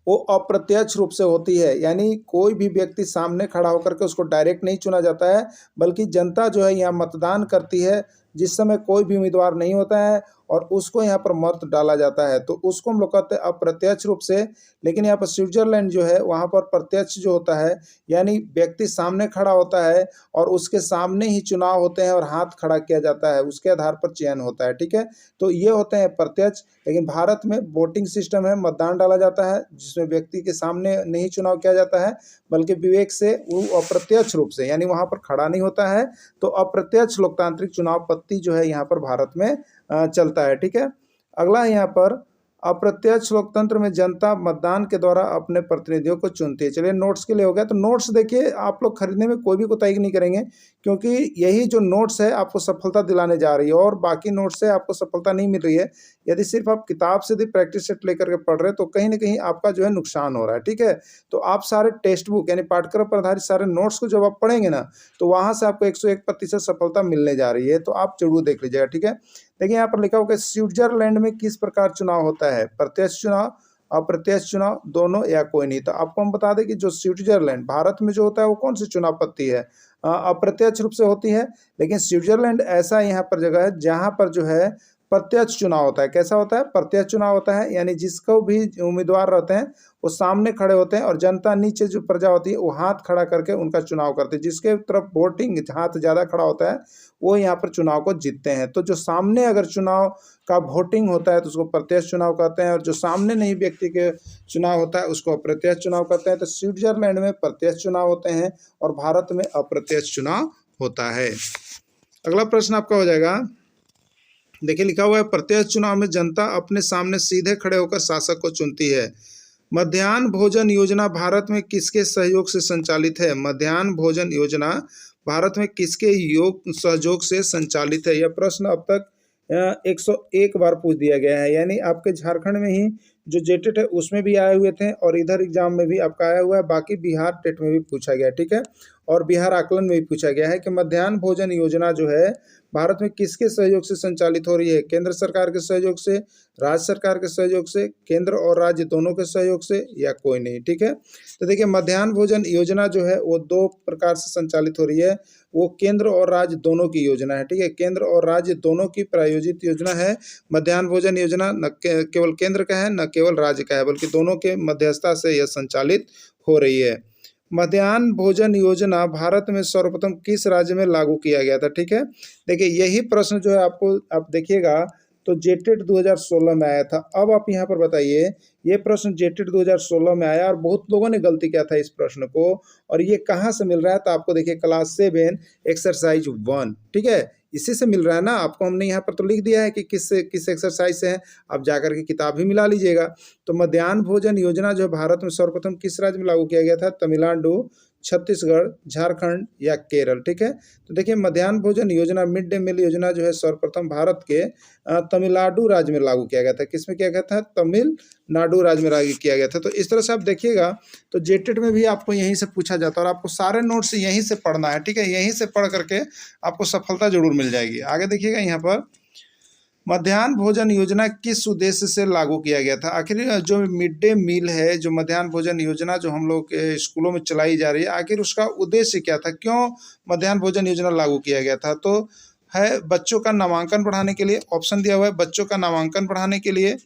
वो अप्रत्यक्ष रूप से होती है, यानी कोई भी व्यक्ति सामने खड़ा होकर के उसको डायरेक्ट नहीं चुना जाता है, बल्कि जनता जो है यहाँ मतदान करती है, जिस समय कोई भी उम्मीदवार नहीं होता है और उसको यहाँ पर मत डाला जाता है, तो उसको हम लोग कहते हैं अप्रत्यक्ष रूप से। लेकिन यहाँ पर स्विट्जरलैंड जो है वहाँ पर प्रत्यक्ष जो होता है, यानी व्यक्ति सामने खड़ा होता है और उसके सामने ही चुनाव होते हैं और हाथ खड़ा किया जाता है, उसके आधार पर चयन होता है। ठीक है, तो ये होते हैं प्रत्यक्ष। लेकिन भारत में वोटिंग सिस्टम है, मतदान डाला जाता है, जिसमें व्यक्ति के सामने नहीं चुनाव किया जाता है, बल्कि विवेक से वो अप्रत्यक्ष रूप से, यानी वहाँ पर खड़ा नहीं होता है। तो अप्रत्यक्ष लोकतांत्रिक चुनाव पद्धति जो है यहाँ पर भारत में चलता है। ठीक है, अगला यहाँ पर, अप्रत्यक्ष लोकतंत्र में जनता मतदान के द्वारा अपने प्रतिनिधियों को चुनती है। चलिए, नोट्स के लिए हो गया। तो नोट्स देखिए, आप लोग खरीदने में कोई भी कोताही नहीं करेंगे, क्योंकि यही जो नोट्स है आपको सफलता दिलाने जा रही है, और बाकी नोट्स से आपको सफलता नहीं मिल रही है। यदि सिर्फ आप किताब से भी प्रैक्टिस सेट लेकर के पढ़ रहे हैं तो कहीं ना कहीं आपका जो है नुकसान हो रहा है। ठीक है, तो आप सारे टेक्स्ट बुक यानी पाठ्यक्रम पर आधारित सारे नोट्स को जब आप पढ़ेंगे ना, तो वहाँ से आपको 101% सफलता मिलने जा रही है। तो आप जरूर देख लीजिएगा। ठीक है, देखिए, यहाँ पर लिखा होगा स्विट्जरलैंड में किस प्रकार चुनाव होता है? प्रत्यक्ष चुनाव, अप्रत्यक्ष चुनाव, दोनों, या कोई नहीं। तो आपको हम बता दें कि जो स्विट्जरलैंड भारत में जो होता है वो कौन सी चुनाव पद्धति है? अप्रत्यक्ष रूप से होती है। लेकिन स्विट्जरलैंड ऐसा यहाँ पर जगह है जहाँ पर जो है प्रत्यक्ष चुनाव होता है। कैसा होता है? प्रत्यक्ष चुनाव होता है, यानी जिसको भी उम्मीदवार रहते हैं वो सामने खड़े होते हैं और जनता नीचे जो प्रजा होती है वो हाथ खड़ा करके उनका चुनाव करते हैं। जिसके तरफ वोटिंग हाथ ज़्यादा खड़ा होता है वो यहाँ पर चुनाव को जीतते हैं। तो जो सामने अगर चुनाव का वोटिंग होता है तो उसको प्रत्यक्ष चुनाव कहते हैं, और जो सामने नहीं व्यक्ति के चुनाव होता है उसको अप्रत्यक्ष चुनाव कहते हैं। तो स्विट्जरलैंड में प्रत्यक्ष चुनाव होते हैं और भारत में अप्रत्यक्ष चुनाव होता है। अगला प्रश्न आपका हो जाएगा, देखिए, लिखा हुआ है प्रत्यक्ष चुनाव में जनता अपने सामने सीधे खड़े होकर शासक को चुनती है। मध्याह्न भोजन योजना भारत में किसके सहयोग से संचालित है? मध्याह्न भोजन योजना भारत में किसके सहयोग से संचालित है? यह प्रश्न अब तक 101 बार पूछ दिया गया है, यानी आपके झारखंड में ही जो जेटेट है उसमें भी आए हुए थे और इधर एग्जाम में भी आपका आया हुआ है। बाकी बिहार टेट में भी पूछा गया, ठीक है। और बिहार आकलन में भी पूछा गया है कि मध्याह्न भोजन योजना जो है भारत में किसके सहयोग से संचालित हो रही है? केंद्र सरकार के सहयोग से, राज्य सरकार के सहयोग से, केंद्र और राज्य दोनों के सहयोग से, या कोई नहीं, ठीक है। तो देखिए मध्याह्न भोजन योजना जो है वो दो प्रकार से संचालित हो रही है। वो केंद्र और राज्य दोनों की योजना है, ठीक है। केंद्र और राज्य दोनों की प्रायोजित योजना है मध्याह्न भोजन योजना। न केवल केंद्र का है, न केवल राज्य का है, बल्कि दोनों के मध्यस्थता से यह संचालित हो रही है। मध्याह्न भोजन योजना भारत में सर्वप्रथम किस राज्य में लागू किया गया था? ठीक है, देखिए यही प्रश्न जो है आपको आप देखिएगा तो जेटेट 2016 में आया था। अब आप यहाँ पर बताइए, ये प्रश्न जेटेट 2016 में आया और बहुत लोगों ने गलती किया था इस प्रश्न को, और ये कहाँ से मिल रहा है? तो आपको देखिए क्लास 7 एक्सरसाइज 1, ठीक है, इसी से मिल रहा है ना। आपको हमने यहाँ पर तो लिख दिया है कि किस एक्सरसाइज से है, आप जाकर के किताब भी मिला लीजिएगा। तो मध्याह्न भोजन योजना जो भारत में सर्वप्रथम किस राज्य में लागू किया गया था? तमिलनाडु, छत्तीसगढ़, झारखंड या केरल, ठीक है। तो देखिए मध्याह्न भोजन योजना, मिड डे मील योजना जो है सर्वप्रथम भारत के तमिलनाडु राज्य में लागू किया गया था। किसमें किया गया था? तमिलनाडु राज्य में लागू किया गया था। तो इस तरह से आप देखिएगा तो जेटेट में भी आपको यहीं से पूछा जाता है और आपको सारे नोट्स यहीं से पढ़ना है, ठीक है। यहीं से पढ़ करके आपको सफलता जरूर मिल जाएगी। आगे देखिएगा यहाँ पर मध्याह्न भोजन योजना किस उद्देश्य से लागू किया गया था? आखिर जो मिड डे मील है, जो मध्याह्न भोजन योजना जो हम लोग के स्कूलों में चलाई जा रही है, आखिर उसका उद्देश्य क्या था? क्यों मध्याह्न भोजन योजना लागू किया गया था? तो है बच्चों का नामांकन बढ़ाने के लिए, ऑप्शन दिया हुआ है बच्चों का नामांकन बढ़ाने के लिए,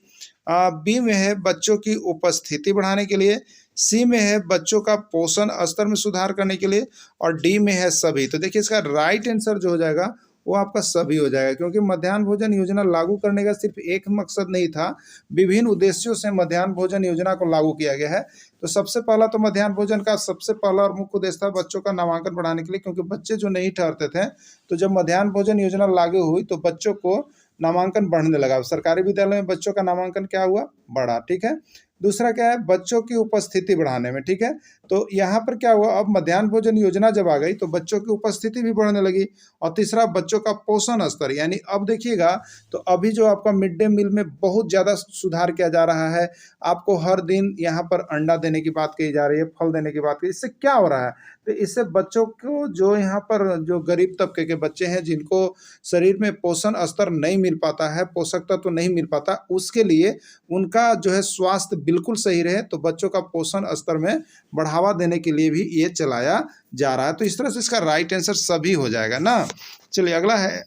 बी में है बच्चों की उपस्थिति बढ़ाने के लिए, सी में है बच्चों का पोषण स्तर में सुधार करने के लिए, और डी में है सभी। तो देखिए इसका राइट आंसर जो हो जाएगा वो आपका सभी हो जाएगा, क्योंकि मध्याह्न भोजन योजना लागू करने का सिर्फ एक मकसद नहीं था, विभिन्न उद्देश्यों से मध्याह्न भोजन योजना को लागू किया गया है। तो सबसे पहला तो मध्याह्न भोजन का सबसे पहला और मुख्य उद्देश्य था बच्चों का नामांकन बढ़ाने के लिए, क्योंकि बच्चे जो नहीं ठहरते थे, तो जब मध्याह्न भोजन योजना लागू हुई तो बच्चों को नामांकन बढ़ने लगा। सरकारी विद्यालय में बच्चों का नामांकन क्या हुआ? बढ़ा, ठीक है। दूसरा क्या है? बच्चों की उपस्थिति बढ़ाने में, ठीक है। तो यहाँ पर क्या हुआ? अब मध्याह्न भोजन योजना जब आ गई तो बच्चों की उपस्थिति भी बढ़ने लगी। और तीसरा बच्चों का पोषण स्तर, यानी अब देखिएगा तो अभी जो आपका मिड डे मील में बहुत ज़्यादा सुधार किया जा रहा है। आपको हर दिन यहाँ पर अंडा देने की बात कही जा रही है, फल देने की बात कही। इससे क्या हो रहा है? तो इससे बच्चों को, जो यहाँ पर जो गरीब तबके के बच्चे हैं, जिनको शरीर में पोषण स्तर नहीं मिल पाता है, पोषक तत्व तो नहीं मिल पाता, उसके लिए उनका जो है स्वास्थ्य बिल्कुल सही रहे, तो बच्चों का पोषण स्तर में बढ़ावा देने के लिए भी ये चलाया जा रहा है। तो इस तरह से इसका राइट आंसर सभी हो जाएगा ना। चलिए अगला है,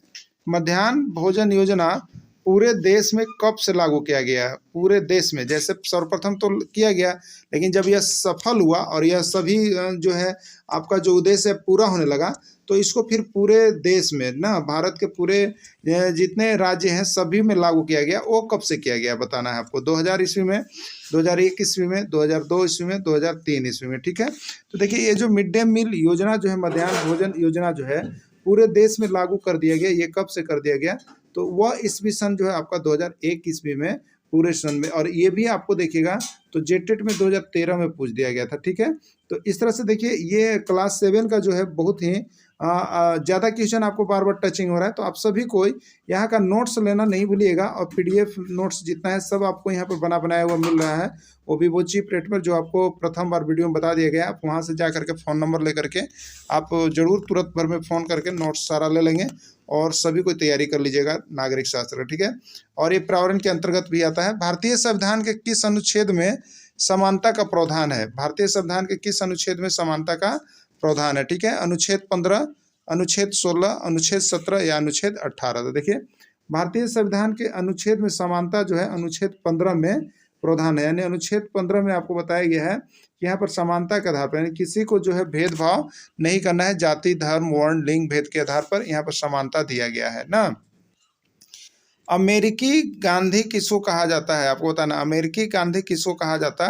मध्याह्न भोजन योजना पूरे देश में कब से लागू किया गया है? पूरे देश में, जैसे सर्वप्रथम तो किया गया, लेकिन जब यह सफल हुआ और यह सभी जो है आपका जो उद्देश्य पूरा होने लगा, तो इसको फिर पूरे देश में ना, भारत के पूरे जितने राज्य हैं सभी में लागू किया गया। वो कब से किया गया बताना है आपको। 2000 ईस्वी में, 2001 ईस्वी में, 2002 ईस्वी में, 2003 ईस्वी में, ठीक है। तो देखिए ये जो मिड डे मील योजना जो है, मध्याह्न भोजन योजना जो है पूरे देश में लागू कर दिया गया। ये कब से कर दिया गया? तो वह ईस्वी सन जो है आपका 2001 ईस्वी में पूरे सन में। और ये भी आपको देखिएगा तो जेटेट में 2013 में पूछ दिया गया था, ठीक है। तो इस तरह से देखिए ये क्लास 7 का जो है बहुत ही ज़्यादा क्वेश्चन आपको बार बार टचिंग हो रहा है। तो आप सभी को यहाँ का नोट्स लेना नहीं भूलिएगा, और पीडीएफ नोट्स जितना है सब आपको यहाँ पर बनाया हुआ मिल रहा है, वो भी वो चीप रेट पर, जो आपको प्रथम बार वीडियो में बता दिया गया। आप वहाँ से जा करके फ़ोन नंबर ले करके आप जरूर तुरंत भर में फ़ोन करके नोट्स सारा ले लेंगे और सभी को तैयारी कर लीजिएगा नागरिक शास्त्र, ठीक है। और ये पर्यावरण के अंतर्गत भी आता है। भारतीय संविधान के किस अनुच्छेद में समानता का प्रावधान है? भारतीय संविधान के किस अनुच्छेद में समानता का प्रावधान है? ठीक है, अनुच्छेद 15, अनुच्छेद 16, अनुच्छेद 17 या अनुच्छेद 18। तो देखिए भारतीय संविधान के अनुच्छेद में समानता जो है अनुच्छेद 15 में प्रावधान है। यानी अनुच्छेद 15 में आपको बताया गया है कि यहाँ पर समानता के आधार पर, यानी किसी को जो है भेदभाव नहीं करना है, जाति, धर्म, वर्ण, लिंग भेद के आधार पर यहाँ पर समानता दिया गया है ना। अमेरिकी गांधी किसको कहा जाता है? आपको बताना, अमेरिकी गांधी किसको कहा जाता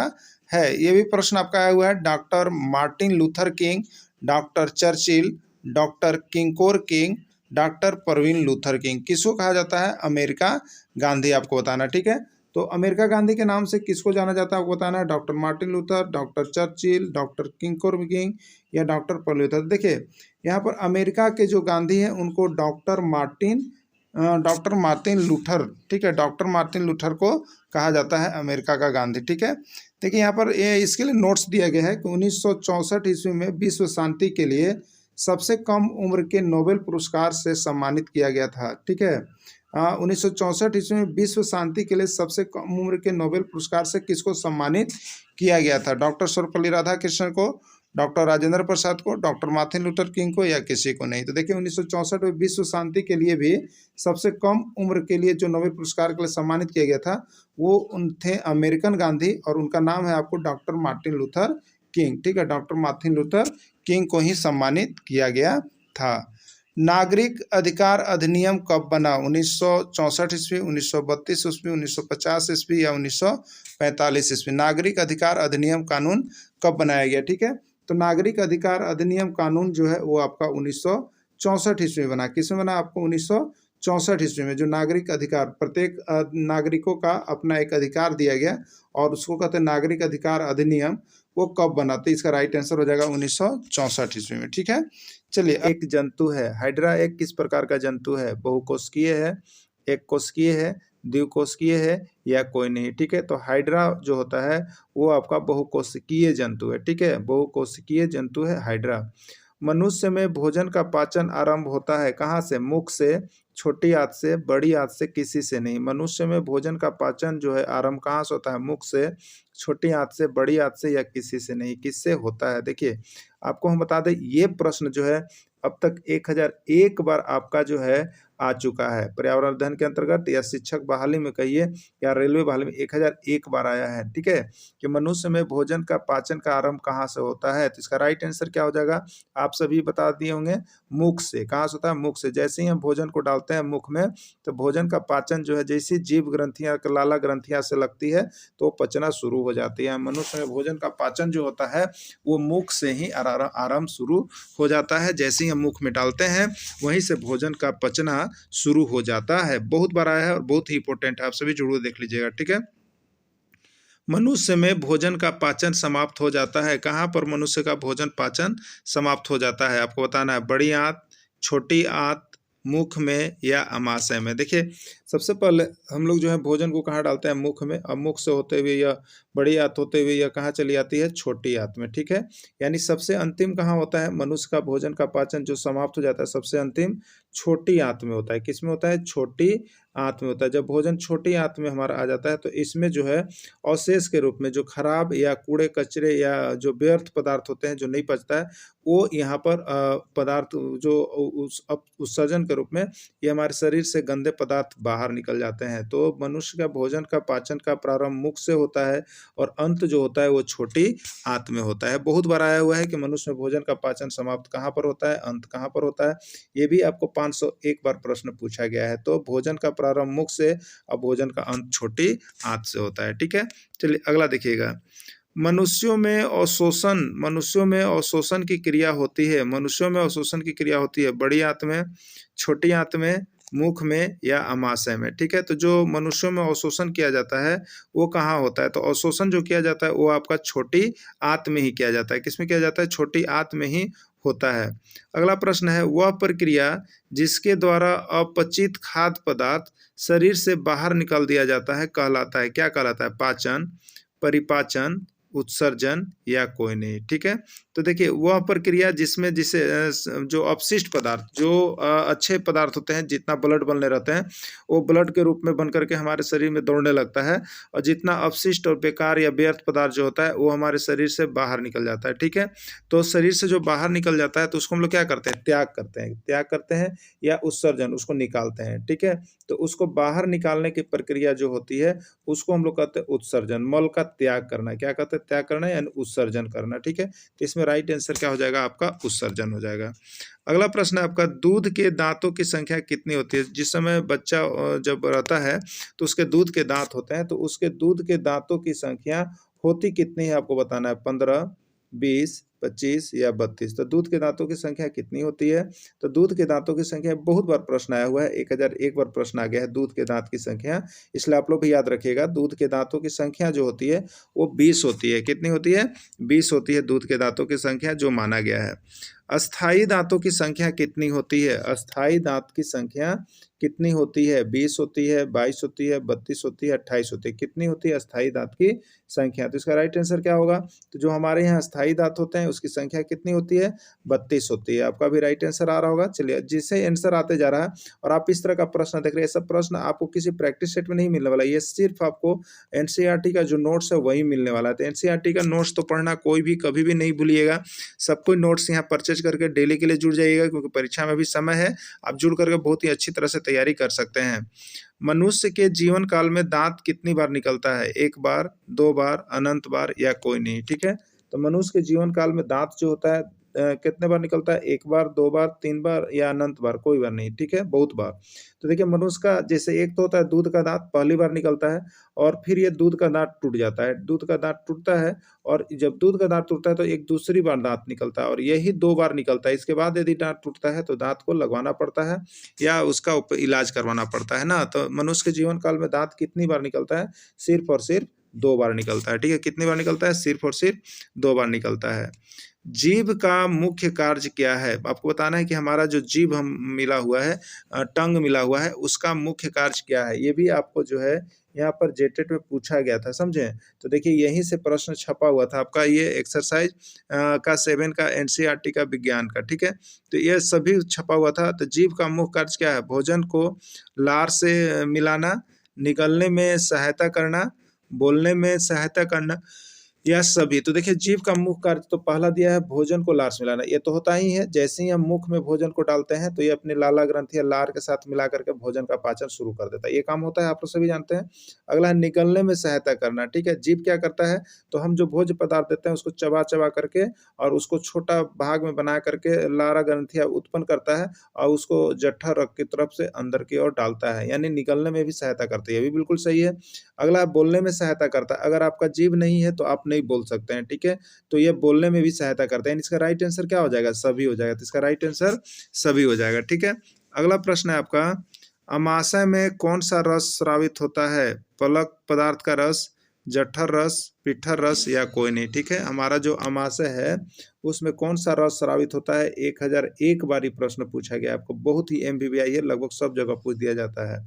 है? ये भी प्रश्न आपका आया हुआ है। Doctor Martin Luther King, doctor Churchill, doctor किंगकोर King, doctor Parveen Luther King, किसको कहा जाता है? अमेरिका गांधी आपको बताना, ठीक है। तो अमेरिका गांधी के नाम से किसको जाना जाता है आपको बताना है। Doctor Martin Luther, doctor Churchill, doctor किंगकोर किंग या डॉक्टर परवीन लूथर। देखिए यहाँ पर अमेरिका के जो गांधी हैं उनको doctor Martin doctor Martin Luther, ठीक है, डॉक्टर मार्टिन लूथर को कहा जाता है अमेरिका का गांधी, ठीक है। देखिए यहाँ पर ये इसके लिए नोट्स दिया गया है कि 1964 ईस्वी में विश्व शांति के लिए सबसे कम उम्र के नोबेल पुरस्कार से सम्मानित किया गया था, ठीक है। 1964 ईस्वी में विश्व शांति के लिए सबसे कम उम्र के नोबेल पुरस्कार से किसको सम्मानित किया गया था? डॉक्टर सर्वपल्ली राधाकृष्णन को, डॉक्टर राजेंद्र प्रसाद को, डॉक्टर मार्टिन लूथर किंग को, या किसी को नहीं? तो देखिए 1964 में विश्व शांति के लिए भी सबसे कम उम्र के लिए जो नोबेल पुरस्कार के लिए सम्मानित किया गया था वो उन थे अमेरिकन गांधी, और उनका नाम है आपको डॉक्टर मार्टिन लूथर किंग, ठीक है। डॉक्टर मार्टिन लूथर किंग को ही सम्मानित किया गया था। नागरिक अधिकार अधिनियम कब बना? 1964 ईस्वी, 1932 ईस्वी, 1950 ईस्वी या 1945 ईस्वी? नागरिक अधिकार अधिनियम कानून कब बनाया गया? ठीक है, तो नागरिक अधिकार अधिनियम कानून जो है वो आपका 1964 ईस्वी में बना। किसमें बना? आपको 1964 ईस्वी में। जो नागरिक अधिकार, प्रत्येक नागरिकों का अपना एक अधिकार दिया गया और उसको कहते हैं नागरिक अधिकार अधिनियम, वो कब बना? तो इसका राइट आंसर हो जाएगा 1964 ईस्वी में, ठीक है। चलिए, एक जंतु है हाइड्रा, एक किस प्रकार का जंतु है? बहुकोशिकीय है, एक कोशिकीय है, द्विकोशिकीय है, या कोई नहीं, ठीक है। तो हाइड्रा जो होता है वो आपका बहुकोशिकीय जंतु है, ठीक है, बहुकोशिकीय जंतु है हाइड्रा। मनुष्य में भोजन का पाचन आरंभ होता है कहाँ से? मुख से, छोटी आंत से, बड़ी आंत से, किसी से नहीं। मनुष्य में भोजन का पाचन जो है आरंभ कहाँ से होता है? मुख से, छोटी आंत से, बड़ी आंत से, या किसी से नहीं? किससे होता है? देखिए आपको हम बता दें, ये प्रश्न जो है अब तक 1001 बार आपका जो है आ चुका है। पर्यावरण अध्ययन के अंतर्गत या शिक्षक बहाली में कहिए या रेलवे बहाली में 1001 बार आया है, ठीक है, कि मनुष्य में भोजन का पाचन का आरंभ कहाँ से होता है? तो इसका राइट आंसर क्या हो जाएगा? आप सभी बता दिए होंगे, मुख से। कहाँ से होता है? मुख से। जैसे ही हम भोजन को डालते हैं मुख में, तो भोजन का पाचन जो है जैसी जीभ ग्रंथियां, लाला ग्रंथियां से लगती है तो पचना शुरू हो जाती है। मनुष्य में भोजन का पाचन जो होता है वो मुख से ही आरंभ शुरू हो जाता है। जैसे ही हम मुख में डालते हैं वहीं से भोजन का पचना शुरू हो जाता है। बहुत बार आया है और बहुत ही इंपॉर्टेंट है, आप सभी जरूर देख लीजिएगा, ठीक है। मनुष्य में भोजन का पाचन समाप्त हो जाता है कहाँ पर? मनुष्य का भोजन पाचन समाप्त हो जाता है आपको बताना है। बड़ी आंत, छोटी आंत, मुख में, या अमाशय में? देखिए सबसे पहले हम लोग जो है भोजन को कहाँ डालते हैं? मुख में। अब मुख से होते हुए या बड़ी आंत होते हुए या कहाँ चली आती है? छोटी आंत में, ठीक है। यानी सबसे अंतिम कहाँ होता है? मनुष्य का भोजन का पाचन जो समाप्त हो जाता है सबसे अंतिम छोटी आंत में होता है। किस में होता है? छोटी आंत में होता है। जब भोजन छोटी आंत में हमारा आ जाता है तो इसमें जो है अवशेष के रूप में जो खराब या कूड़े कचरे या जो व्यर्थ पदार्थ होते हैं जो नहीं पचता है, वो यहाँ पर पदार्थ जो उत्सर्जन के रूप में ये हमारे शरीर से गंदे पदार्थ बाहर निकल जाते हैं। तो मनुष्य का भोजन का पाचन का प्रारंभ मुख से होता है और अंत जो होता है वो छोटी आंत में होता है। बहुत बार आया हुआ है कि मनुष्य में भोजन का पाचन समाप्त कहाँ पर होता है, अंत कहाँ पर होता है। ये भी आपको 501 बार प्रश्न पूछा गया है। तो भोजन का प्रारंभ मुख से और भोजन का अंत छोटी आंत से होता है, ठीक है। चलिए अगला देखिएगा। मनुष्यों में अवशोषण की क्रिया होती है। मनुष्यों में अवशोषण की क्रिया होती है बड़ी आंत में, छोटी आंत में, मुख में, या अमाशय में, ठीक है। तो जो मनुष्यों में अवशोषण किया जाता है वो कहाँ होता है? तो अवशोषण जो किया जाता है वो आपका छोटी आंत में ही किया जाता है। किसमें किया जाता है? छोटी आंत में ही होता है। अगला प्रश्न है, वह प्रक्रिया जिसके द्वारा अपचित खाद्य पदार्थ शरीर से बाहर निकाल दिया जाता है कहलाता है, क्या कहलाता है? पाचन, परिपाचन, उत्सर्जन, या कोई नहीं, ठीक है। तो देखिए वह प्रक्रिया जिसमें जिसे जो अपशिष्ट पदार्थ जो अच्छे पदार्थ होते हैं, जितना ब्लड बनने रहते हैं वो ब्लड के रूप में बन करके हमारे शरीर में दौड़ने लगता है, और जितना अपशिष्ट और बेकार या व्यर्थ पदार्थ जो होता है वो हमारे शरीर से बाहर निकल जाता है, ठीक है। तो शरीर से जो बाहर निकल जाता है तो उसको हम लोग क्या करते हैं? त्याग करते हैं या उत्सर्जन, उसको निकालते हैं, ठीक है। तो उसको बाहर निकालने की प्रक्रिया जो होती है उसको हम लोग कहते हैं उत्सर्जन। मल का त्याग करना, क्या कहते हैं? त्याग करना यानी उत्सर्जन करना, ठीक है। तो इसमें राइट आंसर क्या हो जाएगा? आपका उत्सर्जन हो जाएगा। अगला प्रश्न है आपका, दूध के दांतों की संख्या कितनी होती है? जिस समय बच्चा जब रहता है तो उसके दूध के दांत होते हैं, तो उसके दूध के दांतों की संख्या होती कितनी है आपको बताना है। 15, 20, 25 या 32? तो दूध के दांतों की संख्या कितनी होती है? तो दूध के दांतों की संख्या बहुत बार प्रश्न आया हुआ है, 1001 बार प्रश्न आ गया है दूध के दांत की संख्या, इसलिए आप लोग भी याद रखिएगा। दूध के दांतों की संख्या जो होती है वो 20 होती है। कितनी होती है? 20 होती है दूध के दांतों की संख्या जो माना गया है। अस्थायी दांतों की संख्या कितनी होती है? अस्थायी दांत की संख्या कितनी होती है? 20 होती है, 22 होती है, 32 होती है, 28 होती है। कितनी होती है अस्थायी दांत की संख्या? तो इसका राइट आंसर क्या होगा? तो जो हमारे यहाँ अस्थायी दांत होते हैं उसकी संख्या कितनी होती है? 32 होती है। आपका भी राइट आंसर आ रहा होगा। चलिए, जिससे आंसर आते जा रहा है और आप इस तरह का प्रश्न देख रहे हैं, ये सब प्रश्न आपको किसी प्रैक्टिस सेट में नहीं मिलने वाला है। ये सिर्फ आपको एनसीईआरटी का जो नोट्स है वही मिलने वाला है। तो एनसीईआरटी का नोट्स तो पढ़ना कोई भी कभी भी नहीं भूलिएगा। सब कोई नोट्स यहाँ परचेज करके डेली के लिए जुड़ जाइएगा, क्योंकि परीक्षा में भी समय है। आप जुड़ करके बहुत ही अच्छी तरह से तैयारी कर सकते हैं। मनुष्य के जीवन काल में दांत कितनी बार निकलता है? 1 बार, 2 बार, अनंत बार या कोई नहीं? ठीक है, तो मनुष्य के जीवन काल में दांत जो होता है कितने बार निकलता है? 1 बार, 2 बार, 3 बार या अनंत बार? कोई बार नहीं। ठीक है, बहुत बार। तो देखिए, मनुष्य का जैसे एक तो होता है दूध का दांत, पहली बार निकलता है और फिर ये दूध का दांत टूट जाता है। दूध का दांत टूटता है और जब दूध का दांत टूटता है तो एक दूसरी बार दांत निकलता है और यही 2 बार निकलता है। इसके बाद यदि दांत टूटता है तो दांत को लगवाना पड़ता है या उसका इलाज करवाना पड़ता है ना। तो मनुष्य के जीवन काल में दांत कितनी बार निकलता है? सिर्फ और सिर्फ 2 बार निकलता है। ठीक है, कितनी बार निकलता है? सिर्फ और सिर्फ 2 बार निकलता है। जीभ का मुख्य कार्य क्या है? आपको बताना है कि हमारा जो जीभ हम मिला हुआ है, टंग मिला हुआ है, उसका मुख्य कार्य क्या है? ये भी आपको जो है यहाँ पर जेटेट में पूछा गया था, समझे? तो देखिए, यहीं से प्रश्न छपा हुआ था आपका, ये एक्सरसाइज का 7 का एनसीईआरटी का विज्ञान का। ठीक है, तो ये सभी छपा हुआ था। तो जीभ का मुख्य कार्य क्या है? भोजन को लार से मिलाना, निगलने में सहायता करना, बोलने में सहायता करना या सभी? तो देखिए, जीभ का मुख्य कार्य तो पहला दिया है, भोजन को लार से मिलाना। ये तो होता ही है, जैसे ही हम मुख में भोजन को डालते हैं तो ये अपने लाला ग्रंथि या लार के साथ मिला करके भोजन का पाचन शुरू कर देता है। ये काम होता है, आप लोग सभी जानते हैं। अगला है निगलने में सहायता करना। ठीक है, जीभ क्या करता है? तो हम जो भोज्य पदार्थ देते हैं उसको चबा चबा करके और उसको छोटा भाग में बना करके लारा ग्रंथियां उत्पन्न करता है और उसको जठर रग की तरफ से अंदर की ओर डालता है, यानी निगलने में भी सहायता करती है। ये भी बिल्कुल सही है। अगला है बोलने में सहायता करता है। अगर आपका जीभ नहीं है तो आप नहीं बोल सकते हैं। ठीक है, तो ये बोलने में भी सहायता करता है। इसका राइट आंसर क्या हो जाएगा? सभी हो जाएगा। तो इसका राइट आंसर सभी हो जाएगा। ठीक है, अगला प्रश्न है आपका, अमाशय में कौन सा रस स्रावित होता है? पलक पदार्थ का रस, जठर रस, पिठर रस या कोई नहीं? ठीक है, हमारा जो अमाशय है उसमें कौन सा रस स्रावित होता है? 1001 बार ये प्रश्न पूछा गया आपको, बहुत ही एमबीबीआई है, लगभग सब जगह पूछ दिया जाता है।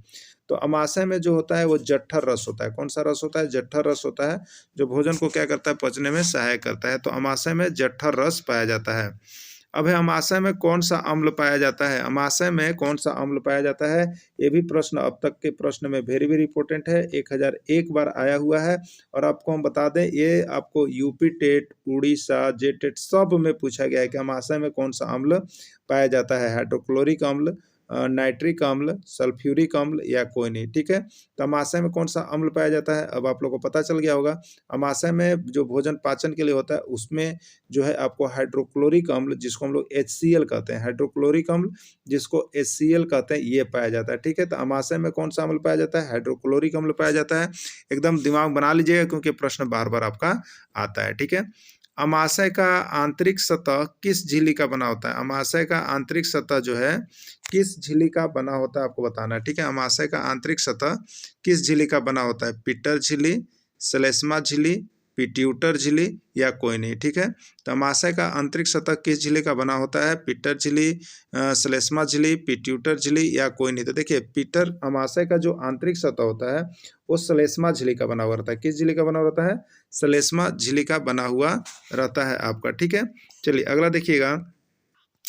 तो अमाशय में जो होता है वो जठर रस होता है। कौन सा रस होता है? जठर रस होता है, जो भोजन को क्या करता है? पचने में सहायक करता है। तो अमाशय में जठर रस पाया जाता है। अब है, अमाशय में कौन सा अम्ल पाया जाता है? अमाशय में कौन सा अम्ल पाया जाता है? ये भी प्रश्न अब तक के प्रश्न में वेरी वेरी इंपॉर्टेंट है, 1001 बार आया हुआ है। और आपको हम बता दें, ये आपको यूपी टेट, उड़ीसा, जेटेट सब में पूछा गया है कि अमाशय में कौन सा अम्ल पाया जाता है? हाइड्रोक्लोरिक अम्ल, नाइट्रिक अम्ल, सल्फ्यूरिक अम्ल या कोई नहीं? ठीक है, तो अमाशय में कौन सा अम्ल पाया जाता है? अब आप लोग को पता चल गया होगा। अमाशय में जो भोजन पाचन के लिए होता है उसमें जो है आपको हाइड्रोक्लोरिक अम्ल, जिसको हम लोग HCl कहते हैं, हाइड्रोक्लोरिक अम्ल जिसको HCl कहते हैं, ये पाया जाता है। ठीक है, तो अमाशय में कौन सा अम्ल पाया जाता है? हाइड्रोक्लोरिक अम्ल पाया जाता है। एकदम दिमाग बना लीजिएगा, क्योंकि प्रश्न बार बार आपका आता है। ठीक है, अमाशय का आंतरिक सतह किस झिल्ली का बना होता है? अमाशय का आंतरिक सतह जो है किस झिल्ली का बना होता है, आपको बताना है। ठीक है, अमाशय का आंतरिक सतह किस झिल्ली का बना होता है? पिट्टर झिल्ली, श्लेष्मा झिल्ली, पिट्यूटर झिल्ली या कोई नहीं? ठीक है, तो अमाशय का आंतरिक सतह किस झिल्ली का बना होता है? पिट्टर झिल्ली, श्लेष्मा झिल्ली, पिट्यूटर झिल्ली या कोई नहीं? तो देखिए, पिट्टर, अमाशय का जो आंतरिक सतह होता है वो श्लेष्मा झिल्ली का बना हुआ रहता है। किस झिल्ली का बना हुआ रहता है? श्लेष्मा झिल्ली का बना हुआ रहता है आपका। ठीक है, चलिए अगला देखिएगा,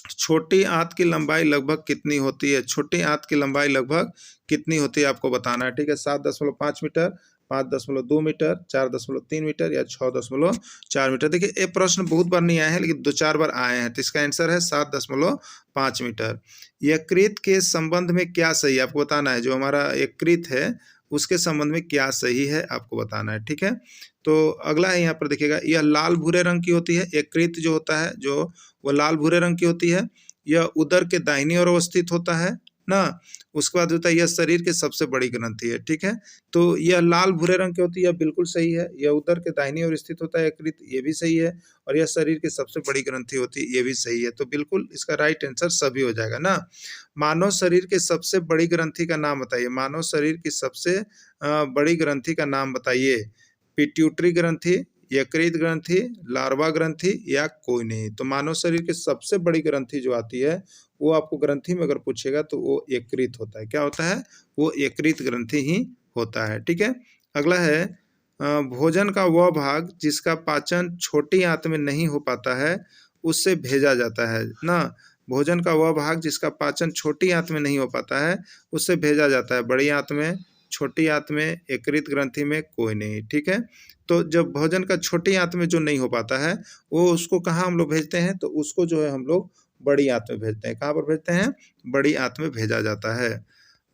छोटी आंत की लंबाई लगभग कितनी होती है? छोटी आंत की लंबाई लगभग कितनी होती है, आपको बताना है। ठीक है, 7.5 मीटर, 5.2 मीटर, 4.3 मीटर या 6.4 मीटर। देखिए, ये प्रश्न बहुत बार नहीं आए हैं, लेकिन 2-4 बार आए हैं। तो इसका आंसर है 7.5 मीटर। यकृत के संबंध में क्या सही है, आपको बताना है। जो हमारा यकृत है उसके संबंध में क्या सही है, आपको बताना है। ठीक है, तो अगला है यहाँ पर देखिएगा, यह लाल भूरे रंग की होती है। यकृत जो होता है जो वो लाल भूरे रंग की होती है। यह उदर के दाहिनी ओर अवस्थित होता है ना। उसके बाद होता है, यह शरीर की सबसे बड़ी ग्रंथि है। ठीक है, तो यह लाल भूरे रंग की होती है, बिल्कुल सही है। यह उदर के दाहिनी ओर स्थित होता है यकृत, ये भी सही है। और यह शरीर की सबसे बड़ी ग्रंथि होती है, ये भी सही है। तो बिल्कुल इसका राइट आंसर सभी हो जाएगा ना। मानव शरीर की सबसे बड़ी ग्रंथि का नाम बताइए। मानव शरीर की सबसे बड़ी ग्रंथि का नाम बताइए। पिट्यूटरी ग्रंथि यकृत ग्रंथि, लार्वा ग्रंथि या कोई नहीं। तो मानव शरीर की सबसे बड़ी ग्रंथि जो आती है वो आपको ग्रंथि में अगर पूछेगा तो वो यकृत होता है। क्या होता है? वो यकृत ग्रंथि ही होता है। ठीक है। अगला है भोजन का वह भाग जिसका पाचन छोटी आंत में नहीं हो पाता है उससे भेजा जाता है ना। भोजन का वह भाग जिसका पाचन छोटी आंत में नहीं हो पाता है उससे भेजा जाता है बड़ी आंत में, छोटी आंत में, यकृत ग्रंथि में कोई नहीं। ठीक है। तो जब भोजन का छोटी आंत में जो नहीं हो पाता है वो उसको कहाँ हम लोग भेजते हैं? तो उसको जो है हम लोग बड़ी आंत में भेजते हैं। कहाँ पर भेजते हैं? बड़ी आंत में भेजा जाता है।